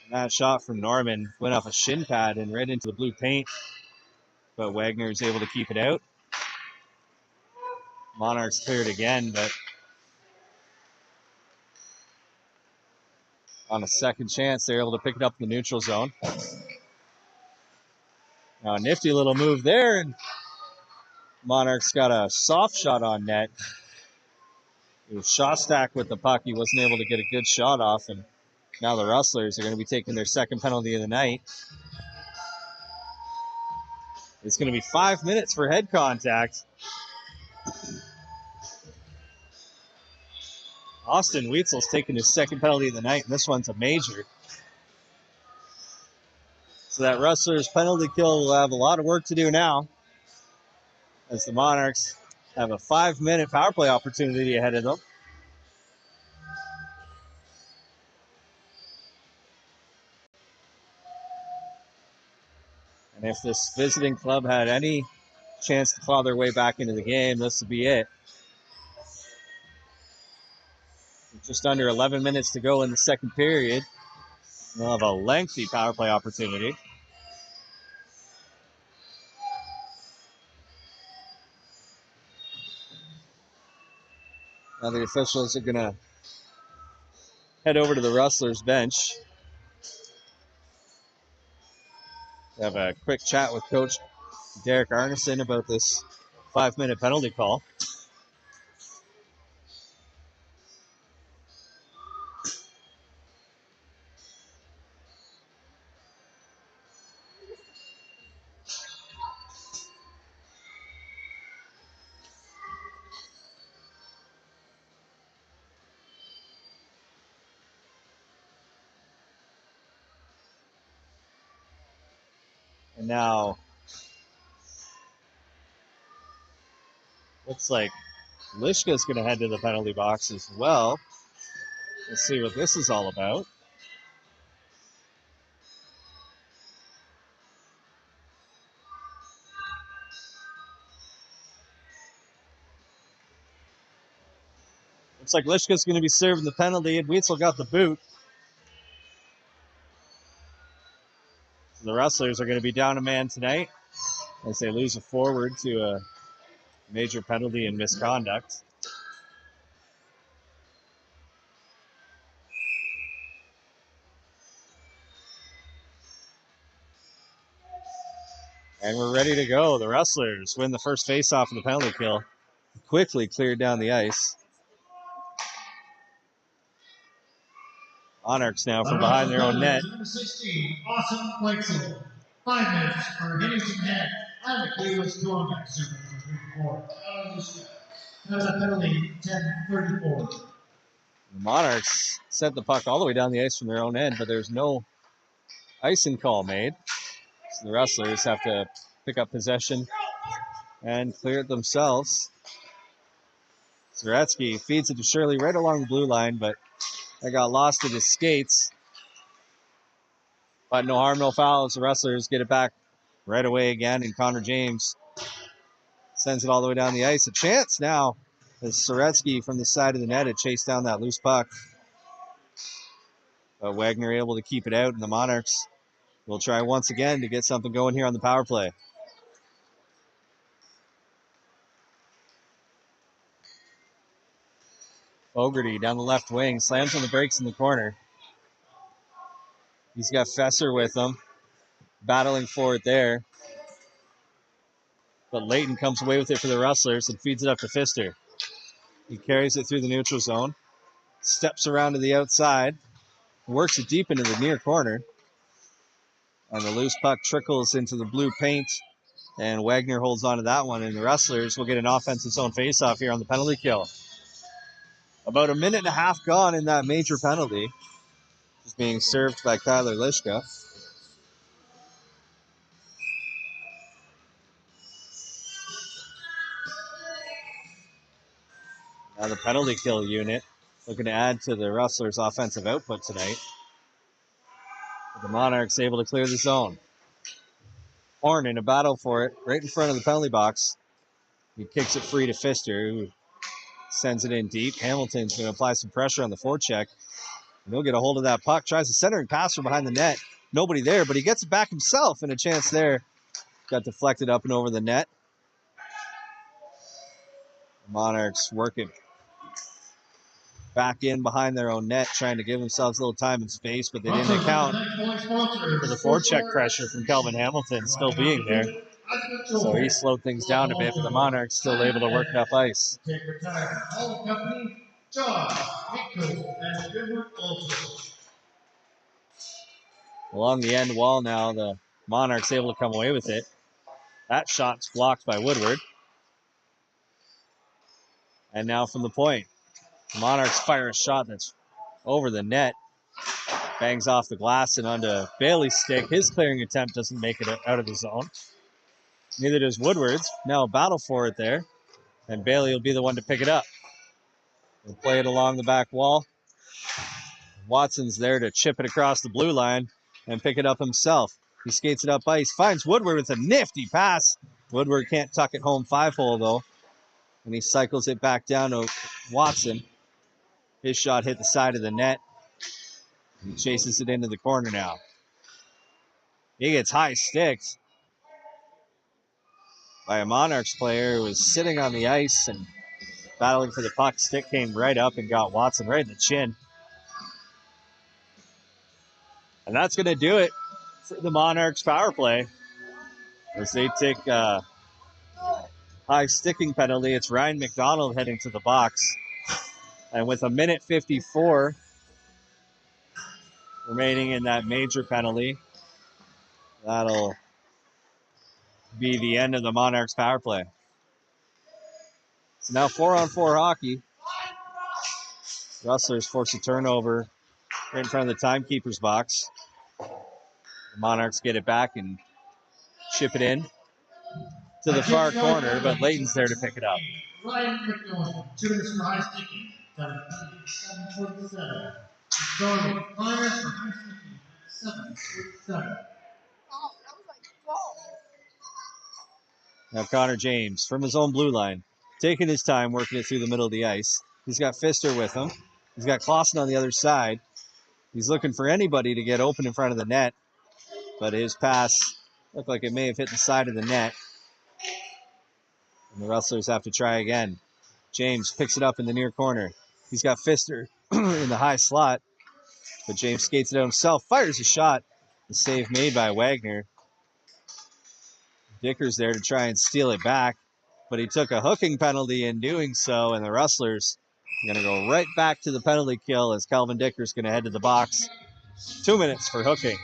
And that shot from Norman went off a shin pad and right into the blue paint, but Wagner is able to keep it out. Monarchs cleared again, but on a second chance, they're able to pick it up in the neutral zone. Now a nifty little move there, and Monarchs got a soft shot on net. It was Shostak with the puck. He wasn't able to get a good shot off, and now the Rustlers are going to be taking their second penalty of the night. It's going to be 5 minutes for head contact. Austin Weitzel's taking his second penalty of the night, and this one's a major. So that Rustlers penalty kill will have a lot of work to do now, as the Monarchs have a 5-minute power play opportunity ahead of them. And if this visiting club had any chance to claw their way back into the game, this would be it. Just under 11 minutes to go in the second period. They'll have a lengthy power play opportunity. Now the officials are going to head over to the Rustlers bench. Have a quick chat with Coach Derek Arneson about this 5-minute penalty call. And now Looks like Lishka's going to head to the penalty box as well. Let's see what this is all about. Looks like Lishka's going to be serving the penalty, and Weitzel got the boot. The Rustlers are going to be down a man tonight as they lose a forward to a major penalty and misconduct. And we're ready to go. The Rustlers win the first faceoff of the penalty kill. Quickly cleared down the ice. Monarchs now from behind their own net. Number 16, Awesome Weitzel. 5 minutes for hitting some net and the Cleveland's going back 7-4. That's a penalty, 10-34. The Monarchs sent the puck all the way down the ice from their own end, but there's no icing call made. So the Rustlers have to pick up possession and clear it themselves. Zaretsky feeds it to Shirley right along the blue line, but that got lost in his skates. But no harm, no foul. The Rustlers get it back right away again, and Connor James sends it all the way down the ice. A chance now as Zaretsky from the side of the net had chased down that loose puck. But Wagner able to keep it out, and the Monarchs will try once again to get something going here on the power play. Fogarty down the left wing, slams on the brakes in the corner. He's got Fesser with him, battling for it there. But Layton comes away with it for the Rustlers and feeds it up to Pfister. He carries it through the neutral zone, steps around to the outside, works it deep into the near corner. And the loose puck trickles into the blue paint, and Wagner holds on to that one, and the Rustlers will get an offensive zone faceoff here on the penalty kill. About a minute and a half gone in that major penalty. Is being served by Kyler Lishka. Now the penalty kill unit looking to add to the Rustlers' offensive output tonight. But the Monarchs able to clear the zone. Horn in a battle for it right in front of the penalty box. He kicks it free to Pfister, who sends it in deep. Hamilton's going to apply some pressure on the forecheck. And he'll get a hold of that puck. Tries a centering pass from behind the net. Nobody there, but he gets it back himself, and a chance there. Got deflected up and over the net. The Monarchs working back in behind their own net, trying to give themselves a little time and space, but they didn't account for the forecheck pressure from Kelvin Hamilton still being there. So he slowed things down a bit, but the Monarchs still able to work it up ice. Along the end wall now, the Monarchs able to come away with it. That shot's blocked by Woodward. And now from the point, the Monarchs fire a shot that's over the net. Bangs off the glass and onto Bailey's stick. His clearing attempt doesn't make it out of the zone. Neither does Woodward's. Now a battle for it there. And Bailey will be the one to pick it up. He'll play it along the back wall. Watson's there to chip it across the blue line and pick it up himself. He skates it up ice. Finds Woodward with a nifty pass. Woodward can't tuck it home 5-hole though. And he cycles it back down to Watson. His shot hit the side of the net. He chases it into the corner now. He gets high sticked by a Monarchs player who was sitting on the ice and battling for the puck. Stick came right up and got Watson right in the chin. And that's going to do it for the Monarchs power play as they take a high sticking penalty. It's Ryan McDonald heading to the box. And with a minute 54 remaining in that major penalty, that'll be the end of the Monarchs power play. So now 4-on-4 hockey. Rustlers force a turnover right in front of the timekeeper's box. The Monarchs get it back and chip it in to the far corner, but Layton's there to pick it up. Ryan McDonald, 2 minutes for high sticking, 7:47. McDonald, fire for high sticking, 7:47. Now Connor James from his own blue line, taking his time, working it through the middle of the ice. He's got Pfister with him. He's got Clausen on the other side. He's looking for anybody to get open in front of the net, but his pass looked like it may have hit the side of the net. And the Rustlers have to try again. James picks it up in the near corner. He's got Pfister in the high slot, but James skates it out himself, fires a shot. The save made by Wagner. Dicker's there to try and steal it back, but he took a hooking penalty in doing so, and the Rustlers are going to go right back to the penalty kill as Calvin Dicker's going to head to the box. 2 minutes for hooking.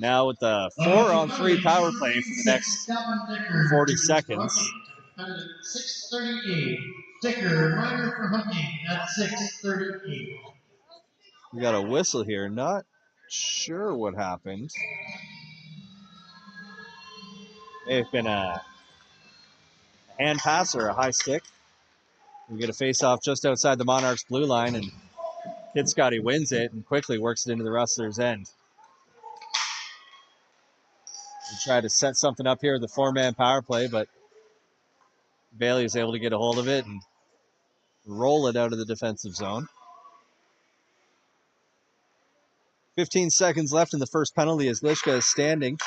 Now with the 4-on-3 power play for the next 40 seconds. 6:38. Dicker, minor for hooking at 6:38. We got a whistle here. Not sure what happened. May have been a hand pass or a high stick. We get a face-off just outside the Monarchs' blue line, and Kitscoty wins it and quickly works it into the Rustlers' end. We try to set something up here with the 4-man power play, but Bailey is able to get a hold of it and roll it out of the defensive zone. 15 seconds left in the first penalty as Lishka is standing.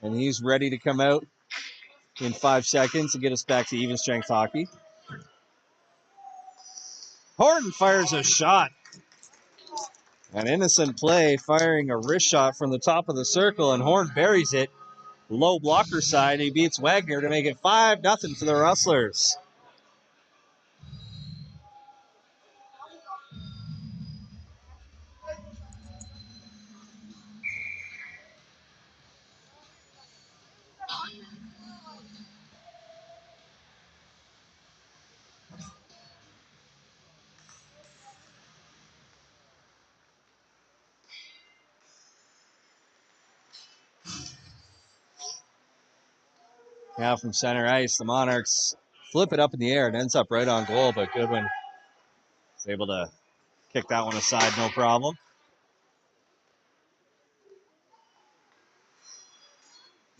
And he's ready to come out in 5 seconds and get us back to even strength hockey. Horton fires a shot. An innocent play, firing a wrist shot from the top of the circle, and Horn buries it. Low blocker side. He beats Wagner to make it 5-0 for the Rustlers. Now from center ice, the Monarchs flip it up in the air. It ends up right on goal, but Goodwin is able to kick that one aside, no problem.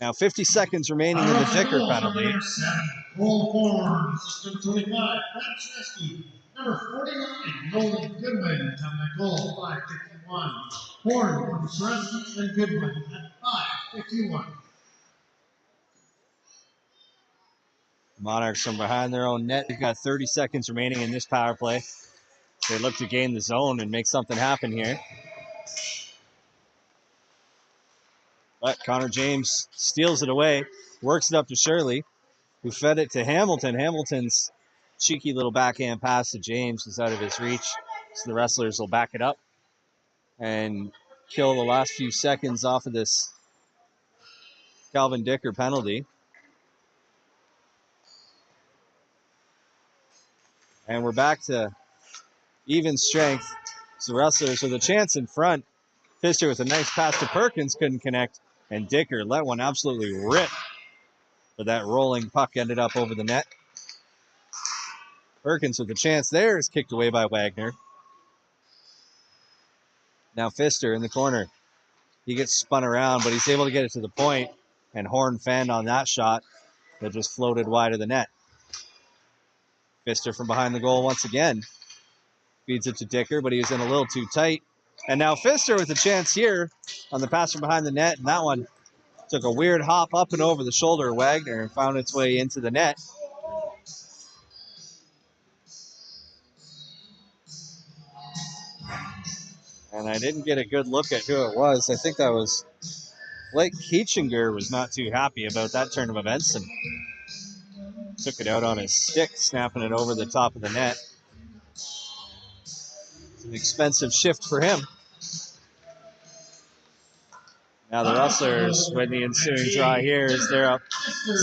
Now 50 seconds remaining in the Dicker penalty. Goal forward, system 25, Franceschi. Number 49, Nolan Goodwin, on the goal, 5:51. Horn from Sresky and Goodwin at 5:51. Monarchs from behind their own net. They've got 30 seconds remaining in this power play. They look to gain the zone and make something happen here. But Connor James steals it away, works it up to Shirley, who fed it to Hamilton. Hamilton's cheeky little backhand pass to James is out of his reach, so the Rustlers will back it up and kill the last few seconds off of this Calvin Dicker penalty. And we're back to even strength. So the Rustlers with a chance in front. Pfister with a nice pass to Perkins, couldn't connect, and Dicker let one absolutely rip. But that rolling puck ended up over the net. Perkins with a chance there is kicked away by Wagner. Now Pfister in the corner. He gets spun around, but he's able to get it to the point, and Horn fanned on that shot that just floated wide of the net. Pfister from behind the goal once again. Feeds it to Dicker, but he was in a little too tight. And now Pfister with a chance here on the pass from behind the net, and that one took a weird hop up and over the shoulder of Wagner and found its way into the net. And I didn't get a good look at who it was. I think that was Blake Keachinger was not too happy about that turn of events. And Took it out on his stick, snapping it over the top of the net. It's an expensive shift for him. Now the Rustlers, with the ensuing draw here, is they're up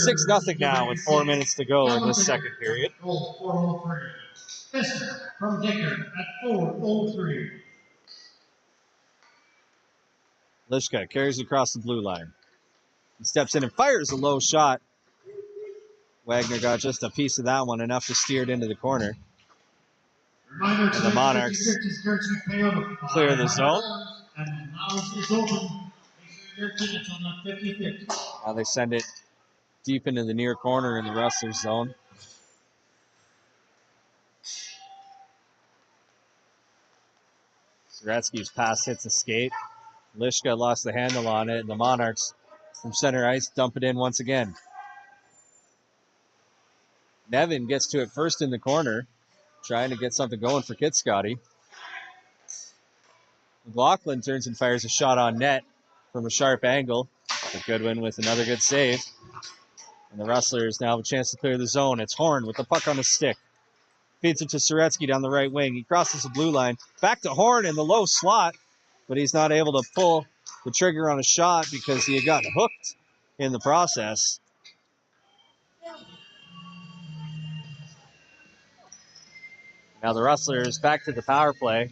6-0 now with 4 minutes to go in this second period. From Dicker at 4:03. Lishka carries across the blue line. He steps in and fires a low shot. Wagner got just a piece of that one, enough to steer it into the corner. And the Monarchs clear the zone. Now they send it deep into the near corner in the Rustlers zone. Zaretsky's pass hits a skate. Lishka lost the handle on it, and the Monarchs from center ice dump it in once again. Nevin gets to it first in the corner, trying to get something going for Kitscoty. McLaughlin turns and fires a shot on net from a sharp angle. A Goodwin with another good save. And the Rustlers now have a chance to clear the zone. It's Horn with the puck on his stick. Feeds it to Zaretsky down the right wing. He crosses the blue line. Back to Horn in the low slot, but he's not able to pull the trigger on a shot because he had gotten hooked in the process. Now the Rustlers back to the power play.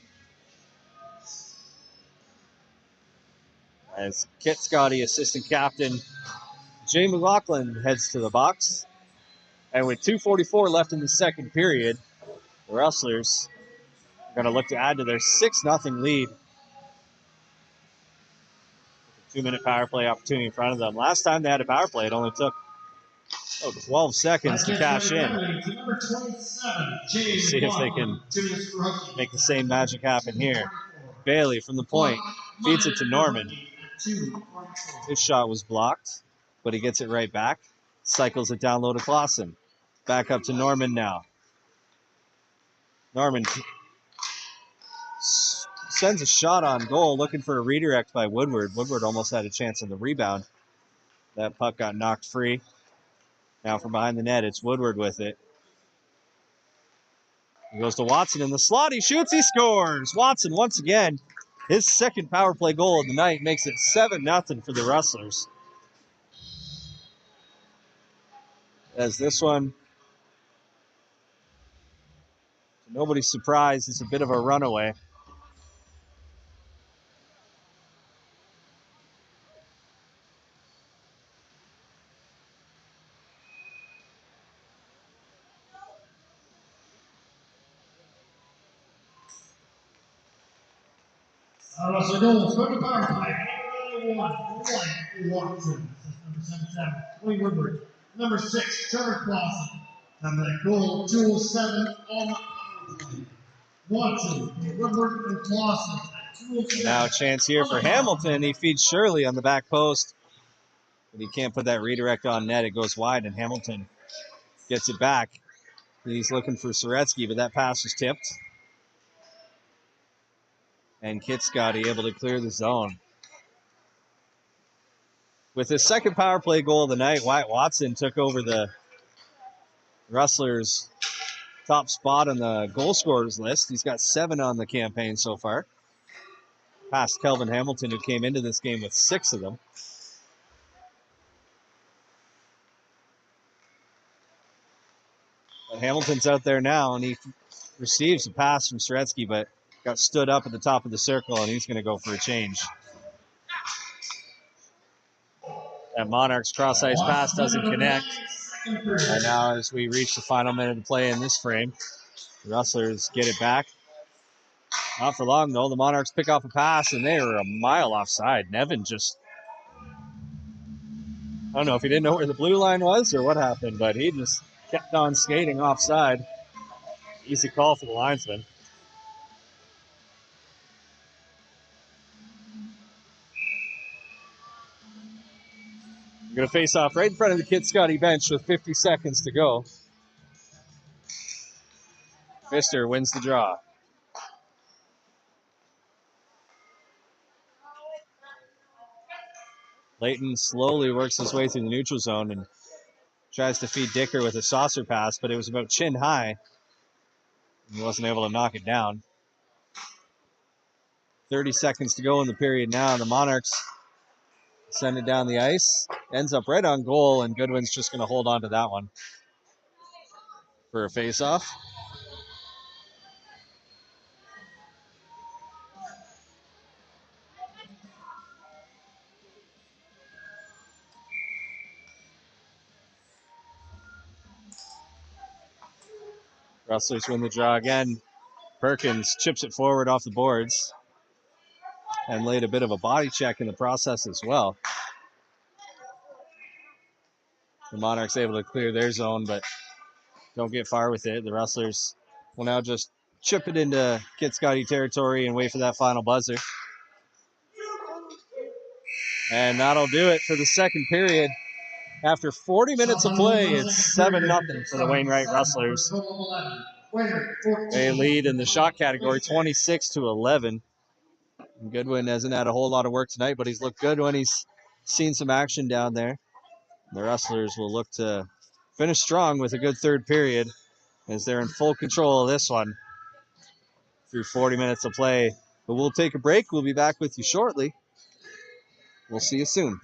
As Kitscoty, assistant captain Jay McLaughlin, heads to the box. And with 2:44 left in the second period, the Rustlers are going to look to add to their 6-0 lead. 2-minute power play opportunity in front of them. Last time they had a power play, it only took 12 seconds to cash in. See if they can make the same magic happen here. Bailey from the point feeds it to Norman. His shot was blocked, but he gets it right back. Cycles it down low to Clausen. Back up to Norman now. Norman sends a shot on goal, looking for a redirect by Woodward. Woodward almost had a chance on the rebound. That puck got knocked free. Now from behind the net, it's Woodward with it. He goes to Watson in the slot. He shoots. He scores. Watson once again. His second power play goal of the night makes it 7-0 for the Rustlers. As this one, to nobody's surprise, it's a bit of a runaway. Russell goals, go to power play. Number Watson. Number 77, Wayne Woodward. Number 6, Trevor Clausen. And the goal 207 on the power play. Watson, Woodward, and Clausen. Now a chance here for Hamilton. He feeds Shirley on the back post, but he can't put that redirect on net. It goes wide, and Hamilton gets it back. He's looking for Zaretsky, but that pass was tipped. And Kitscoty able to clear the zone. With his second power play goal of the night, Wyatt Watson took over the Rustlers' top spot on the goal scorers list. He's got 7 on the campaign so far. Past Kelvin Hamilton, who came into this game with 6 of them. But Hamilton's out there now, and he receives a pass from Zaretsky, but got stood up at the top of the circle, and he's going to go for a change. That Monarchs cross-ice pass doesn't connect. And now as we reach the final minute of play in this frame, the Rustlers get it back. Not for long, though. The Monarchs pick off a pass, and they are a mile offside. Nevin just, I don't know if he didn't know where the blue line was or what happened, but he just kept on skating offside. Easy call for the linesman. You're going to face off right in front of the Kitscoty bench with 50 seconds to go. Pfister wins the draw. Layton slowly works his way through the neutral zone and Tries to feed Dicker with a saucer pass, but it was about chin high. He wasn't able to knock it down. 30 seconds to go in the period now. The Monarchs send it down the ice. Ends up right on goal, and Goodwin's just going to hold on to that one for a face-off. Rustlers win the draw again. Perkins chips it forward off the boards and laid a bit of a body check in the process as well. The Monarchs able to clear their zone, but don't get far with it. The Rustlers will now just chip it into Kitscoty territory and wait for that final buzzer. And that'll do it for the second period. After 40 minutes of play, it's 7-0 for the Wainwright Rustlers. They lead in the shot category 26-11. Goodwin hasn't had a whole lot of work tonight, but he's looked good when he's seen some action down there. The Rustlers will look to finish strong with a good third period as they're in full control of this one through 40 minutes of play. But we'll take a break. We'll be back with you shortly. We'll see you soon.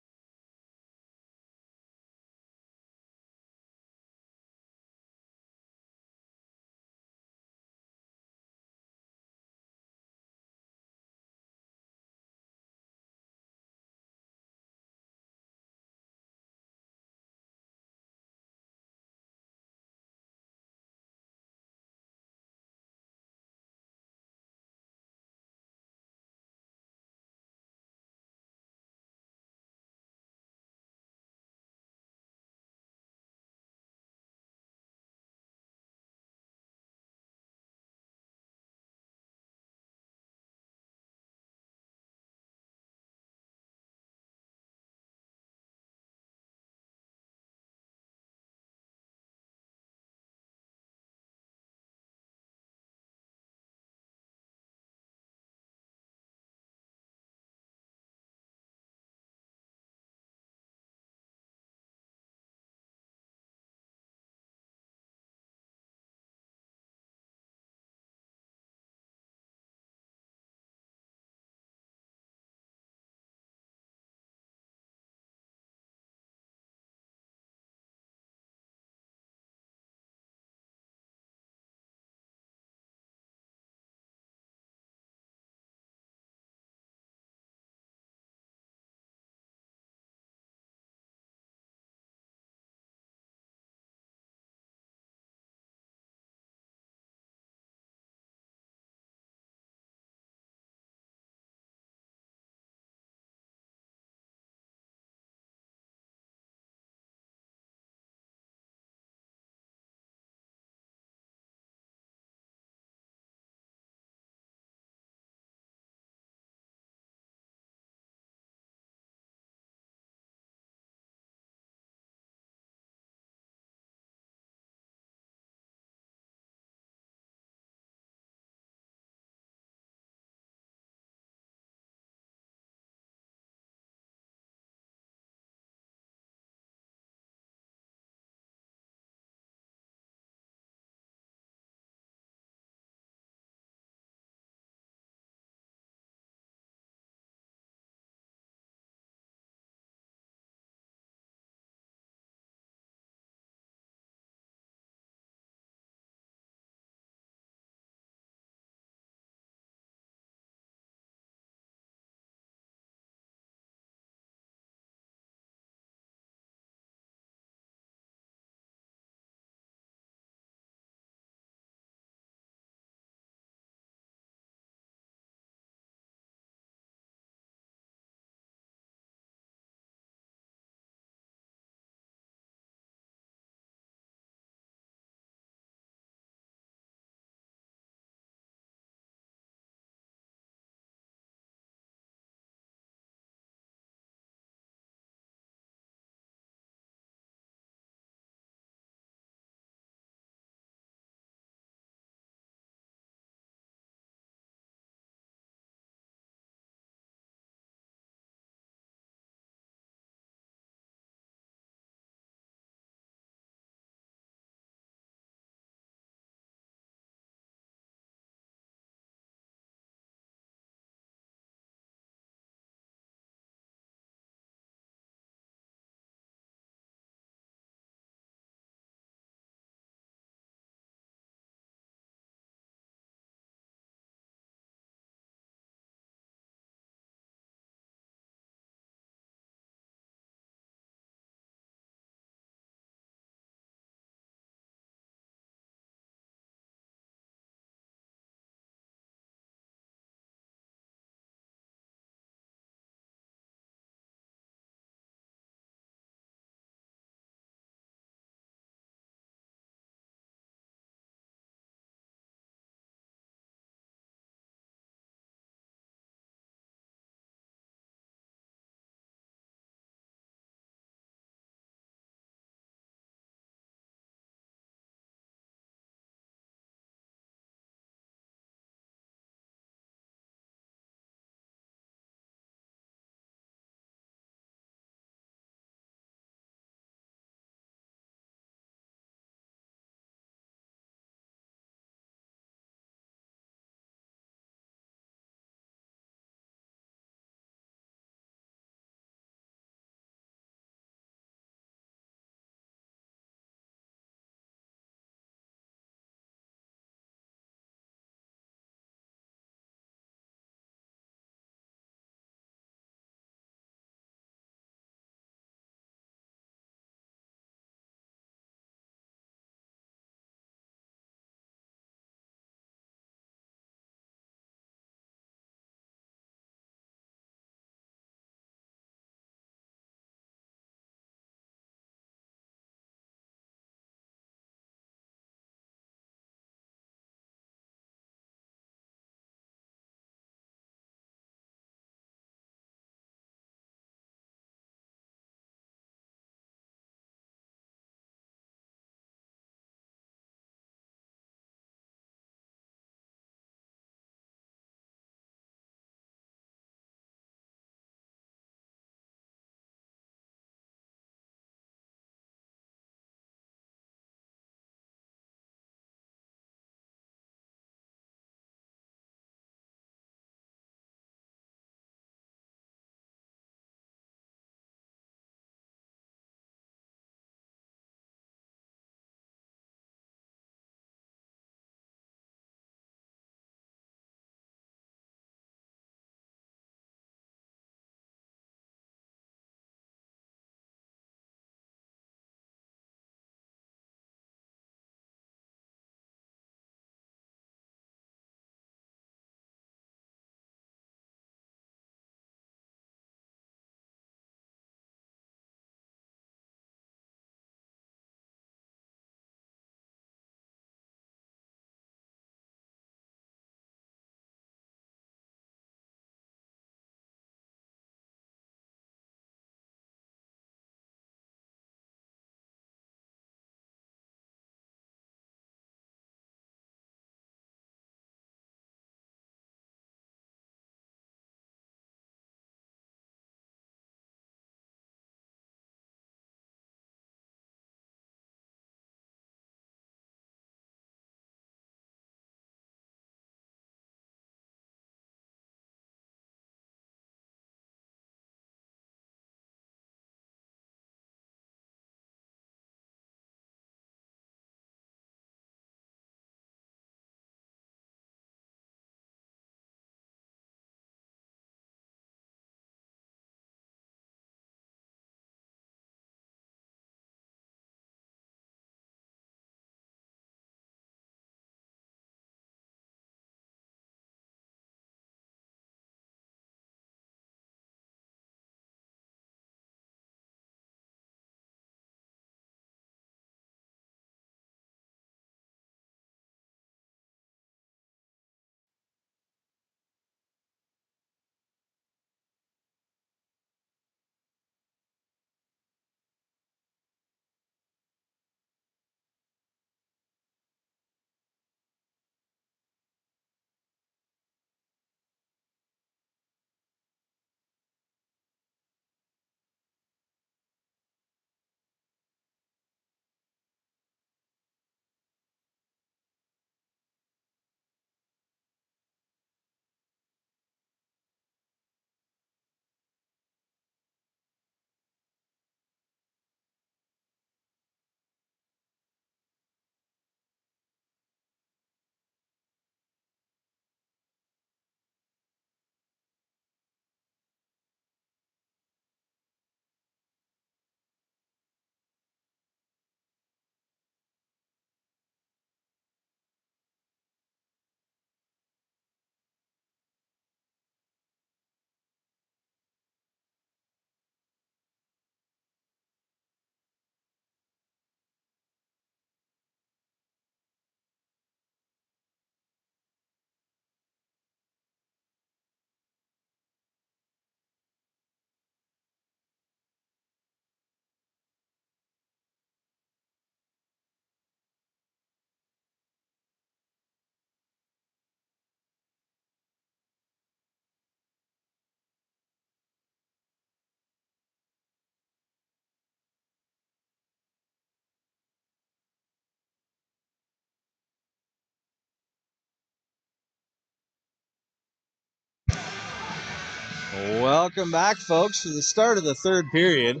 Welcome back, folks, to the start of the third period.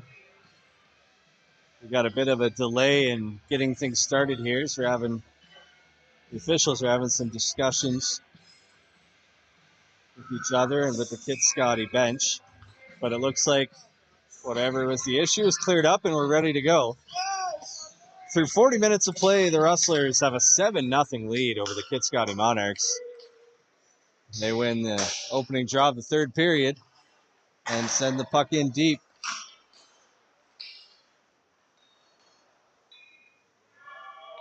We got a bit of a delay in getting things started here, so the officials are having some discussions with each other and with the Kitscoty bench. But it looks like whatever was the issue is cleared up and we're ready to go. Through 40 minutes of play, the Rustlers have a 7-0 lead over the Kitscoty Monarchs. They win the opening draw of the third period and send the puck in deep.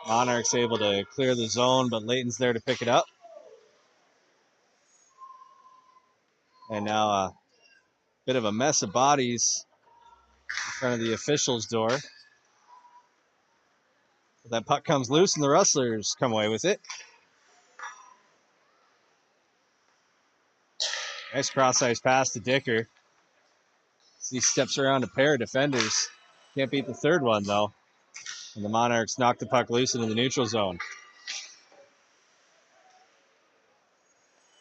Monarchs able to clear the zone, but Layton's there to pick it up. And now a bit of a mess of bodies in front of the officials' door. But that puck comes loose and the Rustlers come away with it. Nice cross-ice pass to Dicker. He steps around a pair of defenders. Can't beat the third one, though. And the Monarchs knock the puck loose into the neutral zone.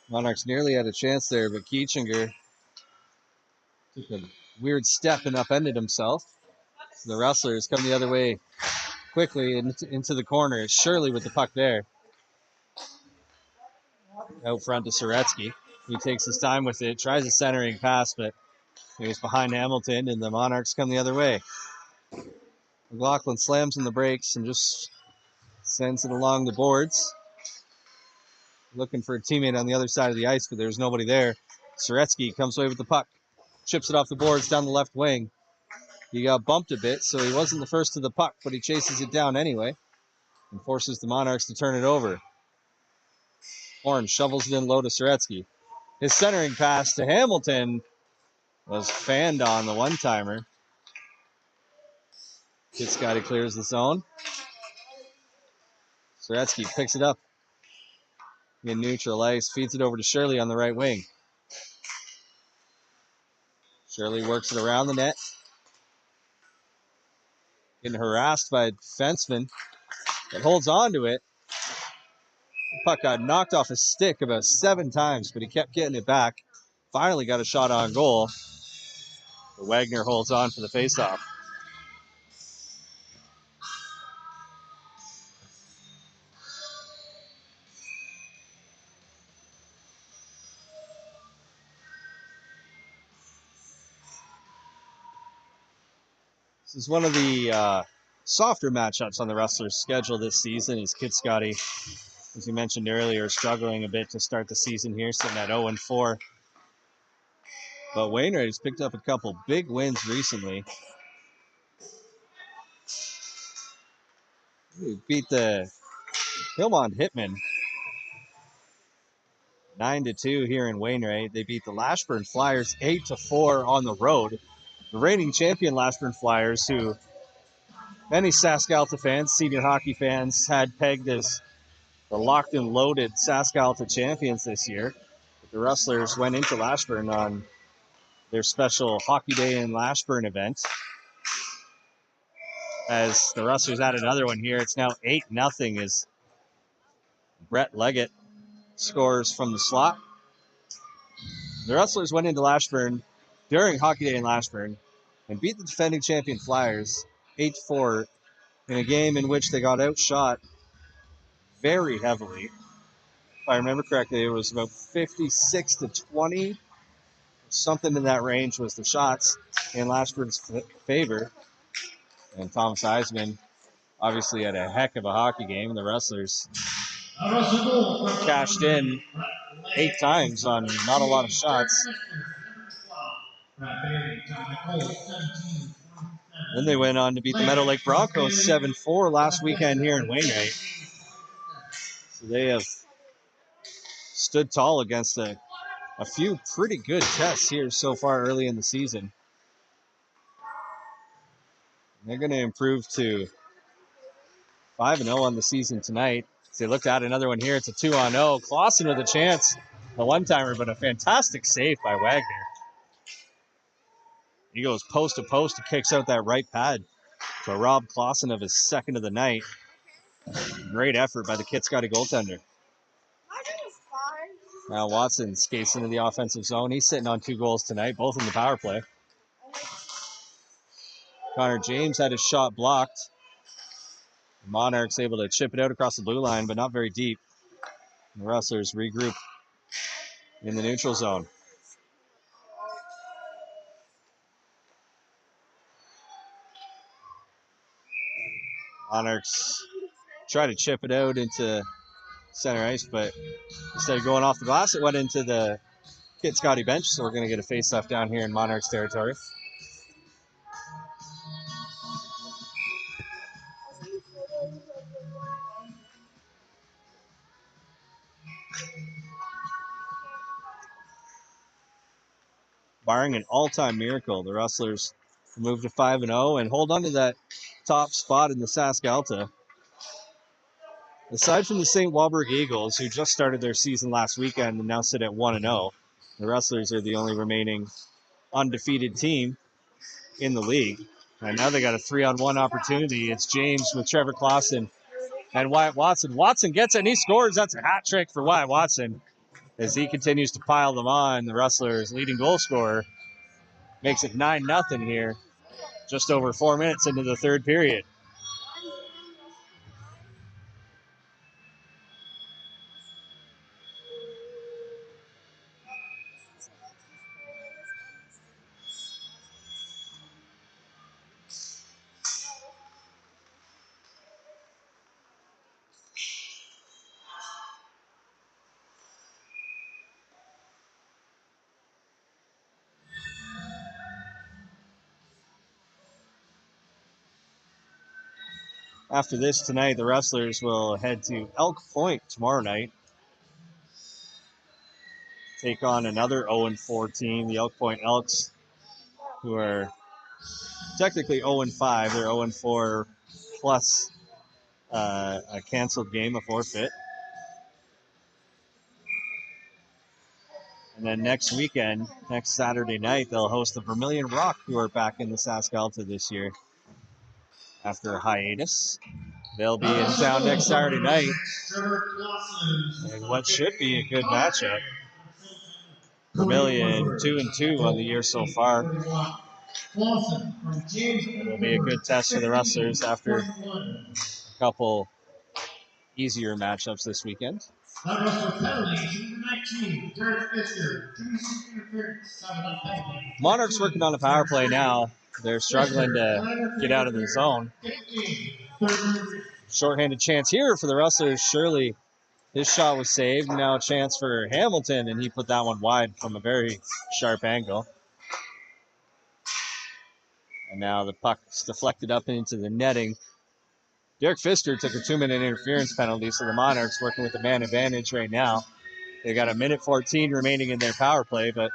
Monarchs nearly had a chance there, but Kiechinger took a weird step and upended himself. So the Rustlers come the other way quickly into the corner. It's Shirley with the puck there. Out front to Soretsky. He takes his time with it, tries a centering pass, but he was behind Hamilton, and the Monarchs come the other way. McLaughlin slams in the brakes and just sends it along the boards. Looking for a teammate on the other side of the ice, but there's nobody there. Soretsky comes away with the puck. Chips it off the boards down the left wing. He got bumped a bit, so he wasn't the first to the puck, but he chases it down anyway and forces the Monarchs to turn it over. Horn shovels it in low to Soretsky. His centering pass to Hamilton was fanned on the one-timer. Kitscoty clears the zone. Soretsky picks it up in neutral ice, feeds it over to Shirley on the right wing. Shirley works it around the net. Getting harassed by a defenseman that holds on to it. The puck got knocked off his stick about 7 times, but he kept getting it back. Finally got a shot on goal. But Wagner holds on for the faceoff. This is one of the softer matchups on the Rustlers' schedule this season. Is Kitscoty, as you mentioned earlier, struggling a bit to start the season here, sitting at 0-4. But Wainwright has picked up a couple big wins recently. He beat the Hillmont Hitmen 9-2 here in Wainwright. They beat the Lashburn Flyers 8-4 on the road. The reigning champion Lashburn Flyers, who many Sask-Alta fans, senior hockey fans, had pegged as the locked and loaded Sask-Alta champions this year. But the Rustlers went into Lashburn on their special Hockey Day in Lashburn event. As the Rustlers add another one here, it's now 8-0 as Brett Leggett scores from the slot. The Rustlers went into Lashburn during Hockey Day in Lashburn and beat the defending champion Flyers 8-4 in a game in which they got outshot very heavily. If I remember correctly, it was about 56-20. Something in that range was the shots in Lashburn's favor. And Thomas Eisman obviously had a heck of a hockey game, and the Rustlers cashed in 8 times on not a lot of shots. Then they went on to beat the Meadow Lake Broncos 7-4 last weekend here in Wainwright. So they have stood tall against a few pretty good tests here so far early in the season. They're going to improve to 5-0 on the season tonight. So they looked at another one here. It's a 2-0. Clausen with a chance, a one-timer, but a fantastic save by Wagner. He goes post to post and kicks out that right pad to rob Clausen of his second of the night. Great effort by the Kitscoty goaltender. Now Watson skates into the offensive zone. He's sitting on 2 goals tonight, both in the power play. Connor James had his shot blocked. The Monarchs able to chip it out across the blue line, but not very deep. The Rustlers regroup in the neutral zone. Monarchs try to chip it out into center ice, but instead of going off the glass, it went into the Kitscoty bench, so we're going to get a face-off down here in Monarchs territory. Barring an all-time miracle, the Rustlers move to 5-0 and hold on to that top spot in the Sask-Alta. Aside from the St. Walburg Eagles, who just started their season last weekend and now sit at 1-0, the Rustlers are the only remaining undefeated team in the league. And now they got a 3-on-1 opportunity. It's James with Trevor Clausen and Wyatt Watson. Watson gets it and he scores. That's a hat trick for Wyatt Watson as he continues to pile them on. The Rustlers' leading goal scorer makes it 9-0 here, just over 4 minutes into the third period. After this tonight, the Rustlers will head to Elk Point tomorrow night. Take on another 0-4 team, the Elk Point Elks, who are technically 0-5. They're 0-4 plus a canceled game, a forfeit. And then next weekend, next Saturday night, they'll host the Vermilion Rock, who are back in the Sask-Alta this year after a hiatus. They'll be in town next Saturday night, and what should be a good matchup. Vermilion 2-2 on the year so far. It'll be a good test for the Rustlers after a couple easier matchups this weekend. Monarchs working on a power play now. They're struggling to get out of the zone. Shorthanded chance here for the Rustlers. Shirley, his shot was saved. Now a chance for Hamilton, and he put that one wide from a very sharp angle. And now the puck's deflected up into the netting. Derek Pfister took a 2-minute interference penalty, so the Monarchs working with the man advantage right now. They got a minute 14 remaining in their power play, but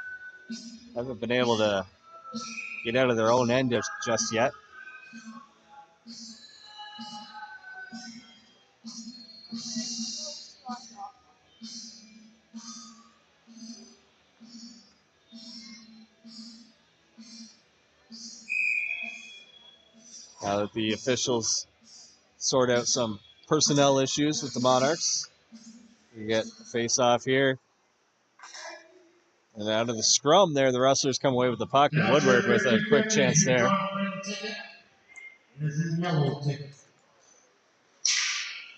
haven't been able to get out of their own end just yet. Now that the officials sort out some personnel issues with the Monarchs, we get a face-off here. And out of the scrum there, the Rustlers come away with the puck, and Woodward with a quick chance there. This is yellow ticket.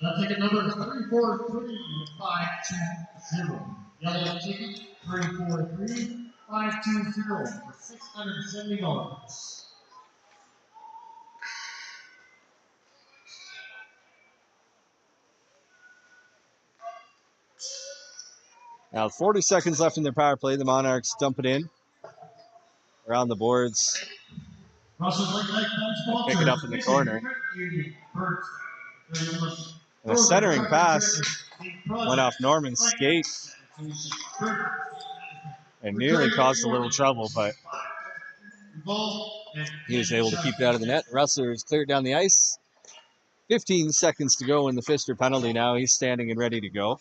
That's ticket number 343-520. Yellow ticket 343-520 for $670. Now 40 seconds left in their power play. The Monarchs dump it in around the boards. Pick it up in the corner. And a centering pass went off Norman's skate and nearly caused a little trouble, but he was able to keep it out of the net. Rustlers cleared down the ice. 15 seconds to go in the Pfister penalty now. He's standing and ready to go.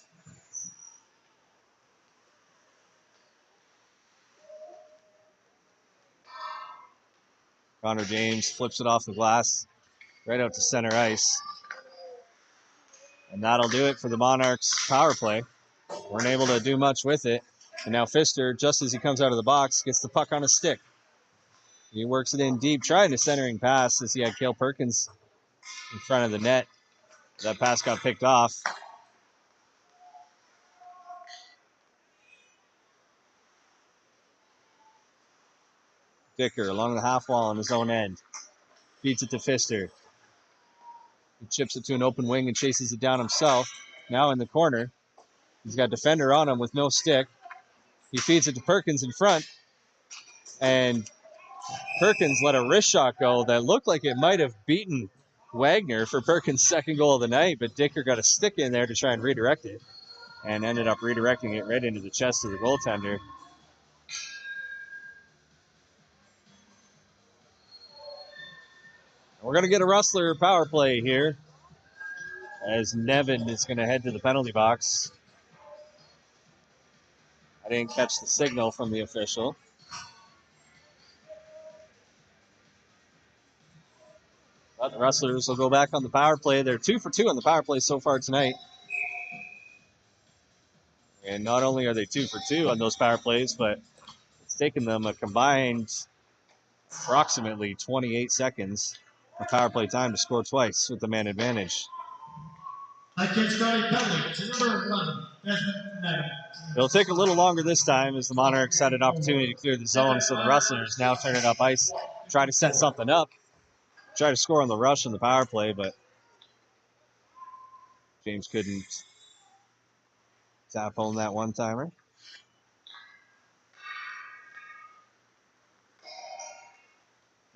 Connor James flips it off the glass right out to center ice. And that'll do it for the Monarchs power play. Weren't able to do much with it. And now Pfister, just as he comes out of the box, gets the puck on a stick. He works it in deep, trying to centering pass as he had Cale Perkins in front of the net. That pass got picked off. Dicker along the half wall on his own end. Beats it to Pfister. He chips it to an open wing and chases it down himself. Now in the corner. He's got a defender on him with no stick. He feeds it to Perkins in front. And Perkins let a wrist shot go that looked like it might have beaten Wagner for Perkins' second goal of the night, but Dicker got a stick in there to try and redirect it and ended up redirecting it right into the chest of the goaltender. We're going to get a Rustler power play here as Nevin is going to head to the penalty box. I didn't catch the signal from the official. But the Rustlers will go back on the power play. They're 2 for 2 on the power play so far tonight. And not only are they 2 for 2 on those power plays, but it's taken them a combined approximately 28 seconds of power play time to score twice with the man advantage. Kitscoty penalty to number 1, Desmond Nevin. It'll take a little longer this time as the Monarchs had an opportunity to clear the zone, so the Rustlers now turn it up ice, try to set something up, try to score on the rush on the power play, but James couldn't tap home that one-timer.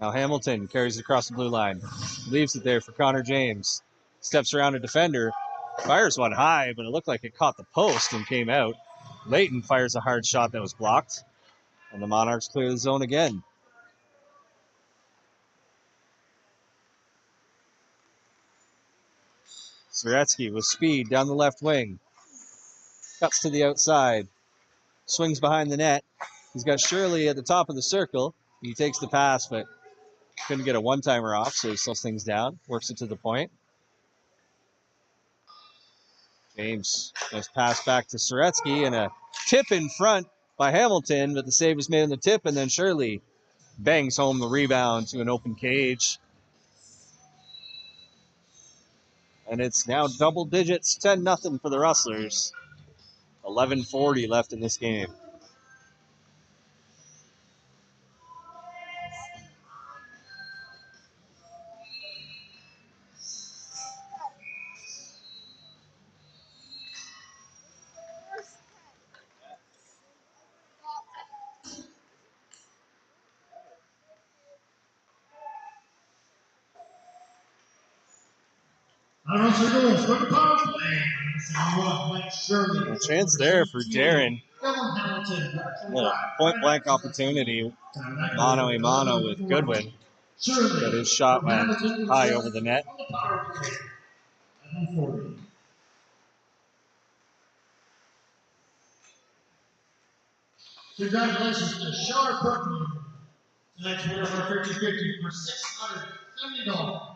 Now Hamilton carries it across the blue line, leaves it there for Connor James, steps around a defender, fires one high, but it looked like it caught the post and came out. Layton fires a hard shot that was blocked, and the Monarchs clear the zone again. Soretsky with speed down the left wing. Cuts to the outside. Swings behind the net. He's got Shirley at the top of the circle. He takes the pass, but couldn't get a one-timer off, so he slows things down. Works it to the point. James goes pass back to Soretsky, and a tip in front by Hamilton, but the save was made on the tip, and then Shirley bangs home the rebound to an open cage. And it's now double digits, 10-0 for the Rustlers. 11:40 left in this game. A chance there for Darren. Point-blank opportunity, mano-a-mano with Goodwin. But his shot went high over the net. Congratulations to Sean Perkins. Tonight's winner for 50-50 for $670.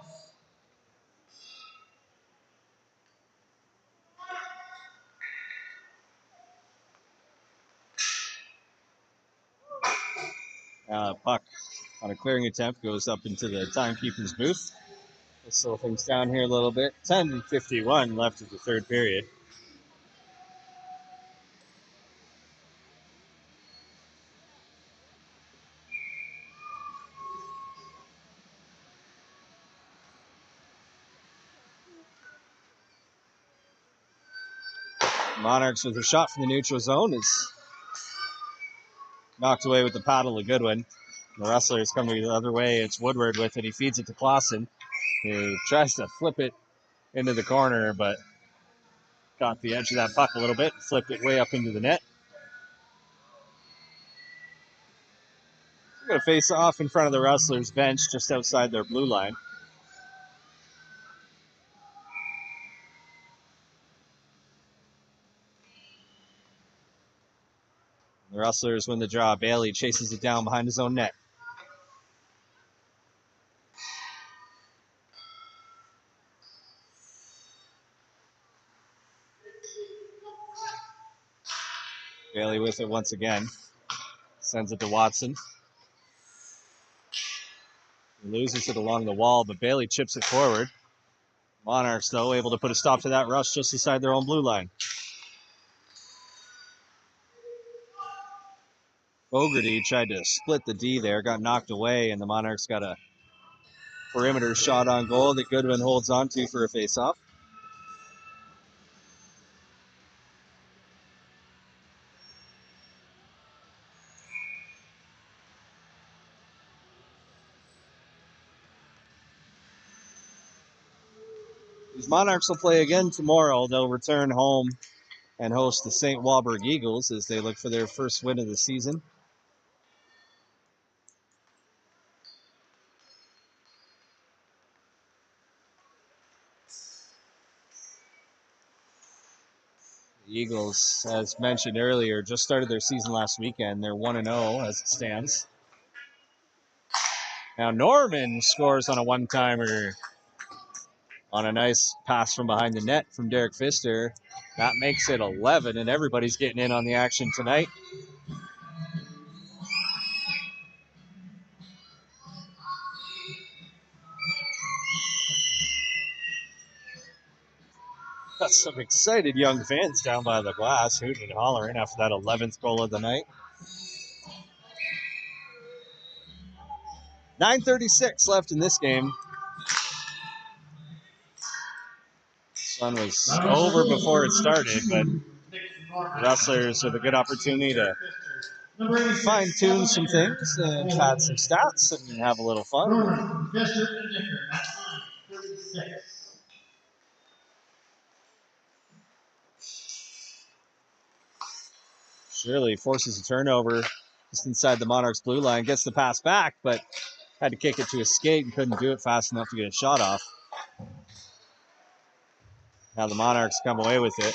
Puck on a clearing attempt goes up into the timekeeper's booth. Let's slow things down here a little bit. 10:51 left of the third period. Monarchs with a shot from the neutral zone is knocked away with the paddle of Goodwin. The Rustlers coming the other way. It's Woodward with it. He feeds it to Clausen, who tries to flip it into the corner, but got the edge of that puck a little bit, flipped it way up into the net. We're going to face off in front of the Rustlers bench just outside their blue line. The Rustlers win the draw. Bailey chases it down behind his own net. Bailey with it once again. Sends it to Watson. He loses it along the wall, but Bailey chips it forward. Monarchs, though, able to put a stop to that rush just inside their own blue line. Fogarty tried to split the D there, got knocked away, and the Monarchs got a perimeter shot on goal that Goodwin holds on to for a faceoff. These Monarchs will play again tomorrow. They'll return home and host the St. Walburg Eagles as they look for their first win of the season. The Eagles, as mentioned earlier, just started their season last weekend. They're 1-0 as it stands. Now Norman scores on a one-timer on a nice pass from behind the net from Derek Pfister. That makes it 11, and everybody's getting in on the action tonight. Got some excited young fans down by the glass, hooting and hollering after that 11th goal of the night. 9:36 left in this game. Sun was over before it started, but the Rustlers with a good opportunity to fine-tune some things and pad some stats and have a little fun. Shirley forces a turnover just inside the Monarchs' blue line, gets the pass back, but had to kick it to a skate and couldn't do it fast enough to get a shot off. Now the Monarchs come away with it.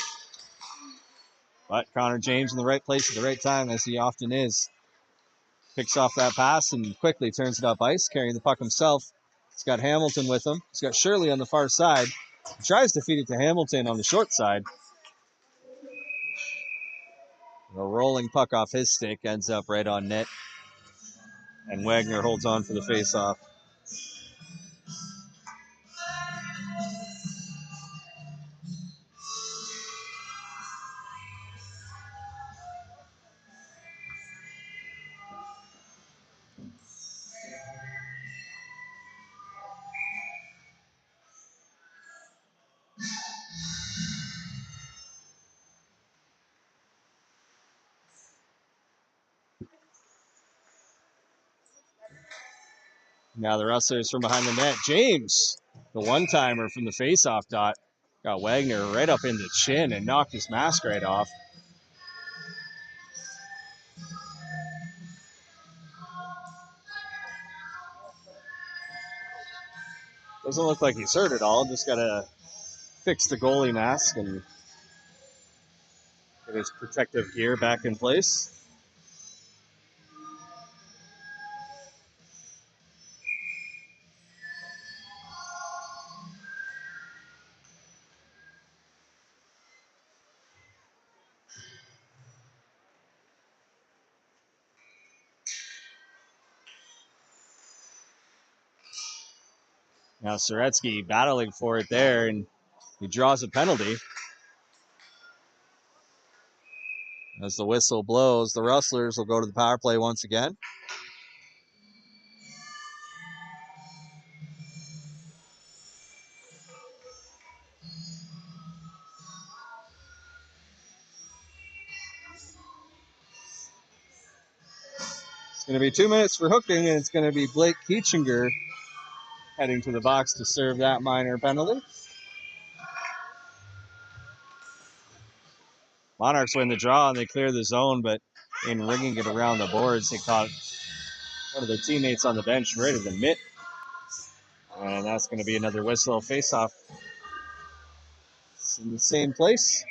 But Connor James in the right place at the right time, as he often is. Picks off that pass and quickly turns it up ice, carrying the puck himself. He's got Hamilton with him. He's got Shirley on the far side. He tries to feed it to Hamilton on the short side. A rolling puck off his stick ends up right on net. And Wagner holds on for the faceoff. Now the Rustlers from behind the net. James, the one-timer from the faceoff dot, got Wagner right up in the chin and knocked his mask right off. Doesn't look like he's hurt at all. Just got to fix the goalie mask and get his protective gear back in place. Now Soretsky battling for it there, and he draws a penalty. As the whistle blows, the Rustlers will go to the power play once again. It's going to be 2 minutes for hooking, and it's going to be Blake Keechinger heading to the box to serve that minor penalty. Monarchs win the draw, and they clear the zone, but in ringing it around the boards, they caught one of their teammates on the bench right at the mitt. And that's going to be another whistle face-off. It's in the same place.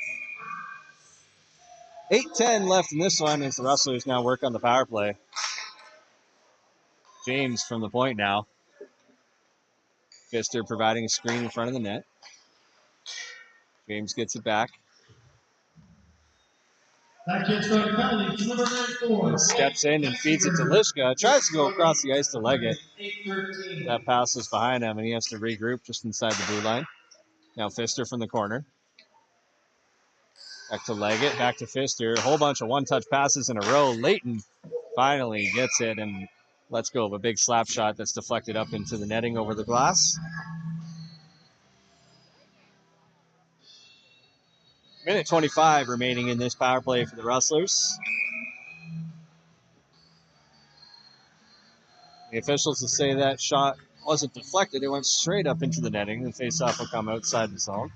8:10 left in this one as the Rustlers now work on the power play. James from the point now. Pfister providing a screen in front of the net. James gets it back. That Kitscoty penalty to number 94. Steps in and feeds it to Lishka. Tries to go across the ice to Leggett. That pass was behind him, and he has to regroup just inside the blue line. Now Pfister from the corner. Back to Leggett, back to Pfister. A whole bunch of one-touch passes in a row. Leighton finally gets it and lets go of a big slap shot that's deflected up into the netting over the glass. Minute 25 remaining in this power play for the Rustlers. The officials will say that shot wasn't deflected. It went straight up into the netting. The faceoff will come outside the zone.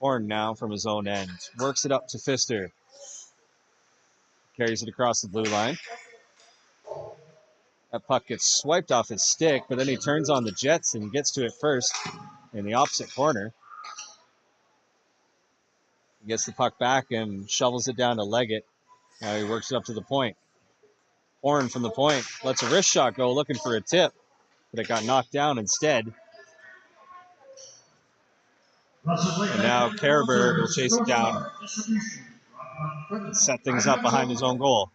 Horn now from his own end. Works it up to Pfister. Carries it across the blue line. That puck gets swiped off his stick, but then he turns on the Jets and gets to it first in the opposite corner. He gets the puck back and shovels it down to Leggett. Now he works it up to the point. Horn from the point lets a wrist shot go, looking for a tip, but it got knocked down instead. And now Kerberg will chase it down and set things up behind his own goal.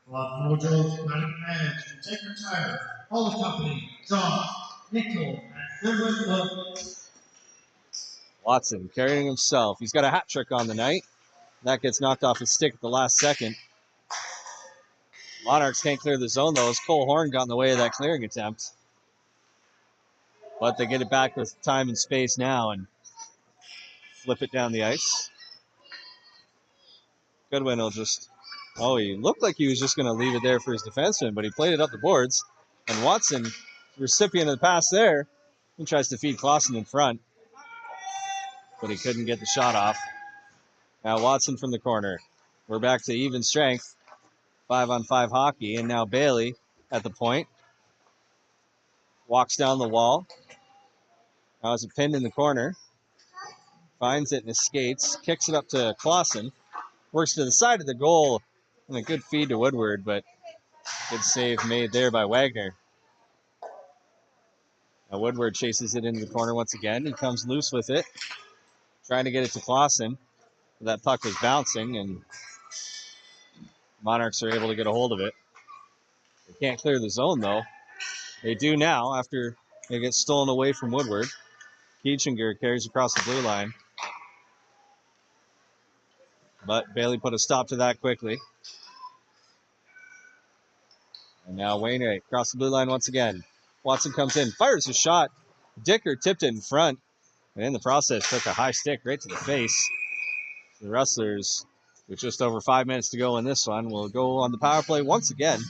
Watson carrying himself. He's got a hat trick on the night. That gets knocked off his stick at the last second. Monarchs can't clear the zone, though, as Cole Horn got in the way of that clearing attempt. But they get it back with time and space now and flip it down the ice. Goodwin will just... Oh, he looked like he was just going to leave it there for his defenseman, but he played it up the boards. And Watson, recipient of the pass there, he tries to feed Clausen in front, but he couldn't get the shot off. Now Watson from the corner. We're back to even strength. 5-on-5 hockey, and now Bailey at the point. Walks down the wall. Now has it pinned in the corner. Finds it and escapes. Kicks it up to Clausen. Works to the side of the goal. And a good feed to Woodward, but good save made there by Wagner. Now Woodward chases it into the corner once again. He comes loose with it. Trying to get it to Clausen. That puck was bouncing, and Monarchs are able to get a hold of it. They can't clear the zone, though. They do now after it gets stolen away from Woodward. Keechinger carries across the blue line. But Bailey put a stop to that quickly. And now Wainwright across the blue line once again. Watson comes in, fires a shot. Dicker tipped it in front. And in the process, took a high stick right to the face. The Rustlers, with just over 5 minutes to go in this one, will go on the power play once again.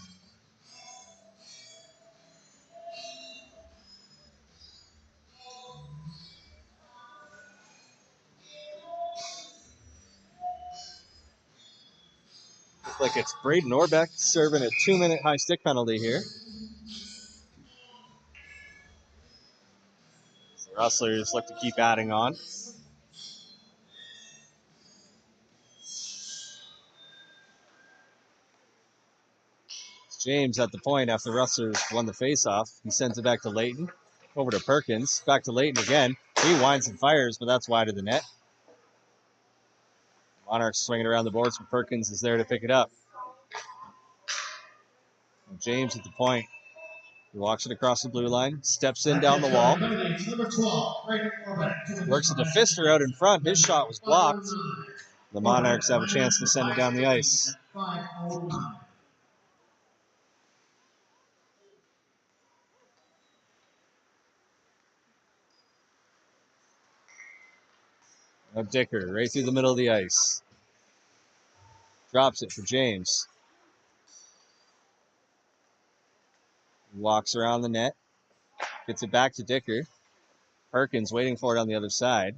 Looks like it's Braden Orbeck serving a 2-minute high stick penalty here. The Rustlers look to keep adding on. James at the point after the Rustlers won the faceoff. He sends it back to Leighton. Over to Perkins. Back to Leighton again. He winds and fires, but that's wide of the net. Monarchs swinging around the boards, but Perkins is there to pick it up. And James at the point. He walks it across the blue line. Steps in down the wall. Works it to Pfister out in front. His shot was blocked. The Monarchs have a chance to send it down the ice. Now Dicker right through the middle of the ice. Drops it for James. Walks around the net. Gets it back to Dicker. Perkins waiting for it on the other side.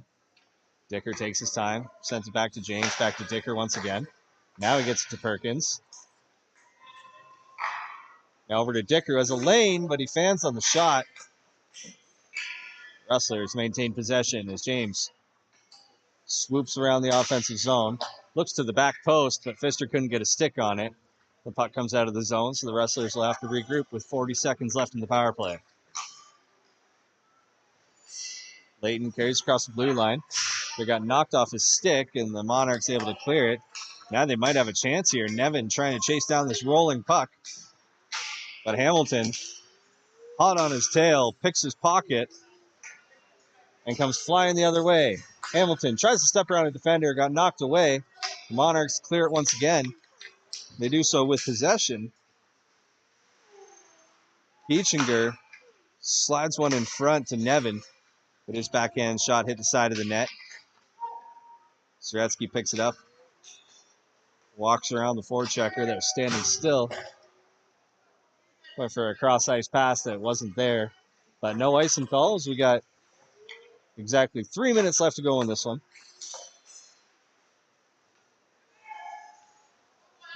Dicker takes his time. Sends it back to James. Back to Dicker once again. Now he gets it to Perkins. Now over to Dicker, who has a lane, but he fans on the shot. Rustlers maintain possession as James swoops around the offensive zone. Looks to the back post, but Pfister couldn't get a stick on it. The puck comes out of the zone, so the Rustlers will have to regroup with 40 seconds left in the power play. Layton carries across the blue line. They got knocked off his stick, and the Monarchs able to clear it. Now they might have a chance here. Nevin trying to chase down this rolling puck. But Hamilton, hot on his tail, picks his pocket and comes flying the other way. Hamilton tries to step around a defender, got knocked away. The Monarchs clear it once again. They do so with possession. Beechinger slides one in front to Nevin, but his backhand shot hit the side of the net. Zaretsky picks it up, walks around the forechecker that was standing still. Went for a cross-ice pass that wasn't there, but no icing calls. We got exactly 3 minutes left to go in this one.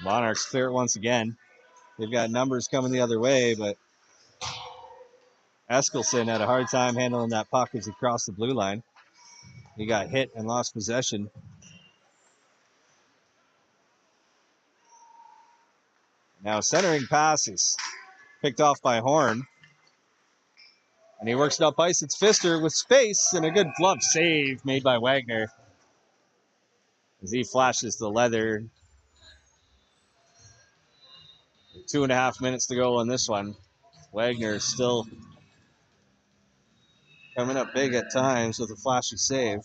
Monarchs clear it once again. They've got numbers coming the other way, but Eskelson had a hard time handling that puck as he crossed the blue line. He got hit and lost possession. Now centering pass is picked off by Horn. And he works it up ice. It's Pfister with space and a good glove save made by Wagner as he flashes the leather. 2.5 minutes to go on this one. Wagner still coming up big at times with a flashy save.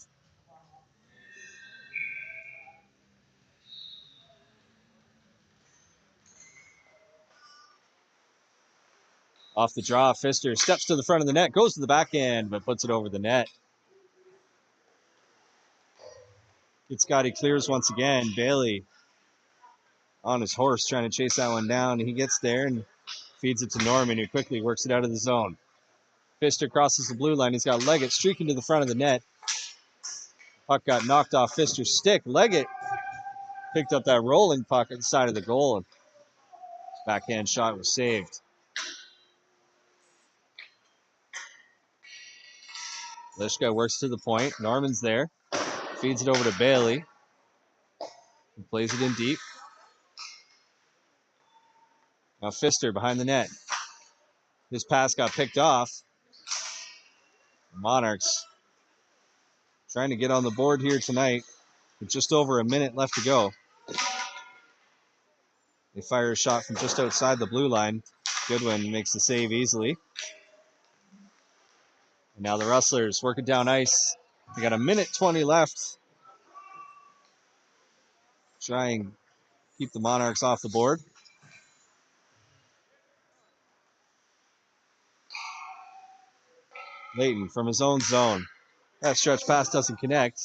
Off the draw, Pfister steps to the front of the net, goes to the backhand, but puts it over the net. Kitscoty clears once again. Bailey on his horse trying to chase that one down. He gets there and feeds it to Norman, who quickly works it out of the zone. Pfister crosses the blue line. He's got Leggett streaking to the front of the net. Puck got knocked off Pfister's stick. Leggett picked up that rolling puck at the side of the goal, and his backhand shot was saved. Lishka works to the point. Norman's there. Feeds it over to Bailey. He plays it in deep. Now Pfister behind the net. His pass got picked off. Monarchs trying to get on the board here tonight with just over a minute left to go. They fire a shot from just outside the blue line. Goodwin makes the save easily. And now the Rustlers working down ice. They got 1:20 left. Try and keep the Monarchs off the board. Layton from his own zone. That stretch pass doesn't connect.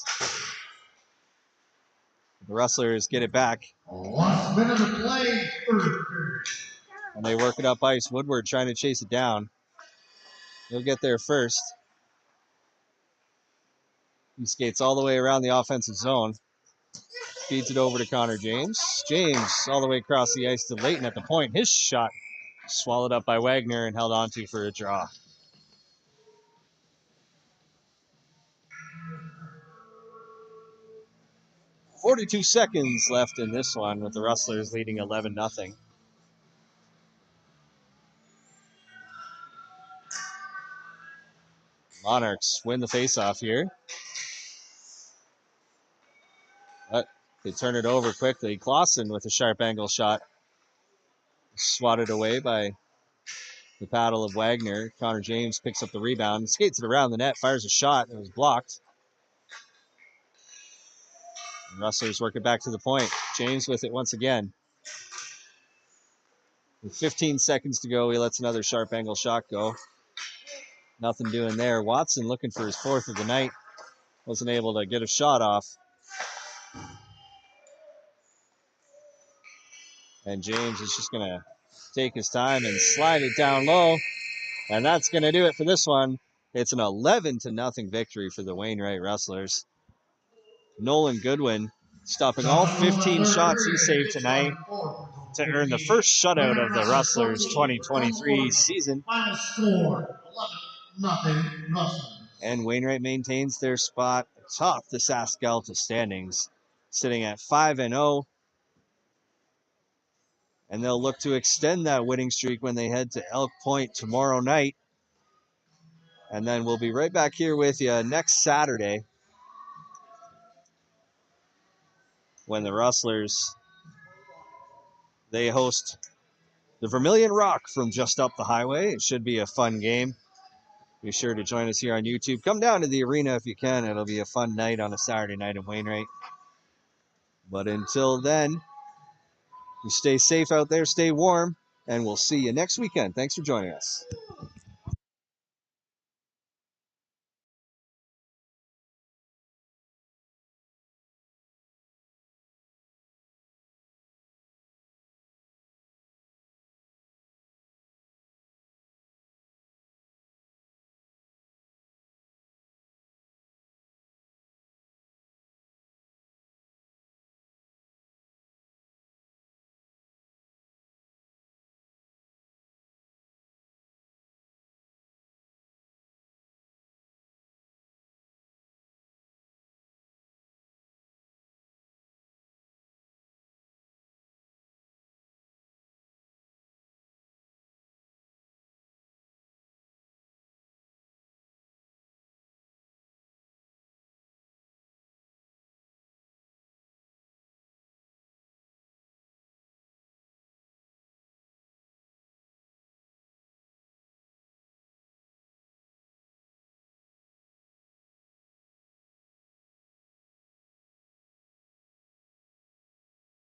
The Rustlers get it back. Last minute of play. And they work it up ice. Woodward trying to chase it down. He'll get there first. He skates all the way around the offensive zone. Feeds it over to Connor James. James all the way across the ice to Layton at the point. His shot swallowed up by Wagner and held onto for a draw. .42 seconds left in this one with the Rustlers leading 11-0. Monarchs win the faceoff here. But they turn it over quickly. Clausen with a sharp angle shot. Swatted away by the paddle of Wagner. Connor James picks up the rebound, skates it around the net, fires a shot that was blocked. And Rustlers work it back to the point. James with it once again. With 15 seconds to go, he lets another sharp angle shot go. Nothing doing there. Watson looking for his fourth of the night. Wasn't able to get a shot off. And James is just going to take his time and slide it down low. And that's going to do it for this one. It's an 11-0 victory for the Wainwright Rustlers. Nolan Goodwin stopping all 15 shots he saved tonight to earn the first shutout of the Rustlers 2023 season. Final score, 11-0 Rustlers. And Wainwright maintains their spot atop the SaskGelta standings, sitting at 5-0. And they'll look to extend that winning streak when they head to Elk Point tomorrow night. And then we'll be right back here with you next Saturday when the Rustlers, they host the Vermilion Rock from just up the highway. It should be a fun game. Be sure to join us here on YouTube. Come down to the arena if you can. It'll be a fun night on a Saturday night in Wainwright. But until then, you stay safe out there, stay warm, and we'll see you next weekend. Thanks for joining us.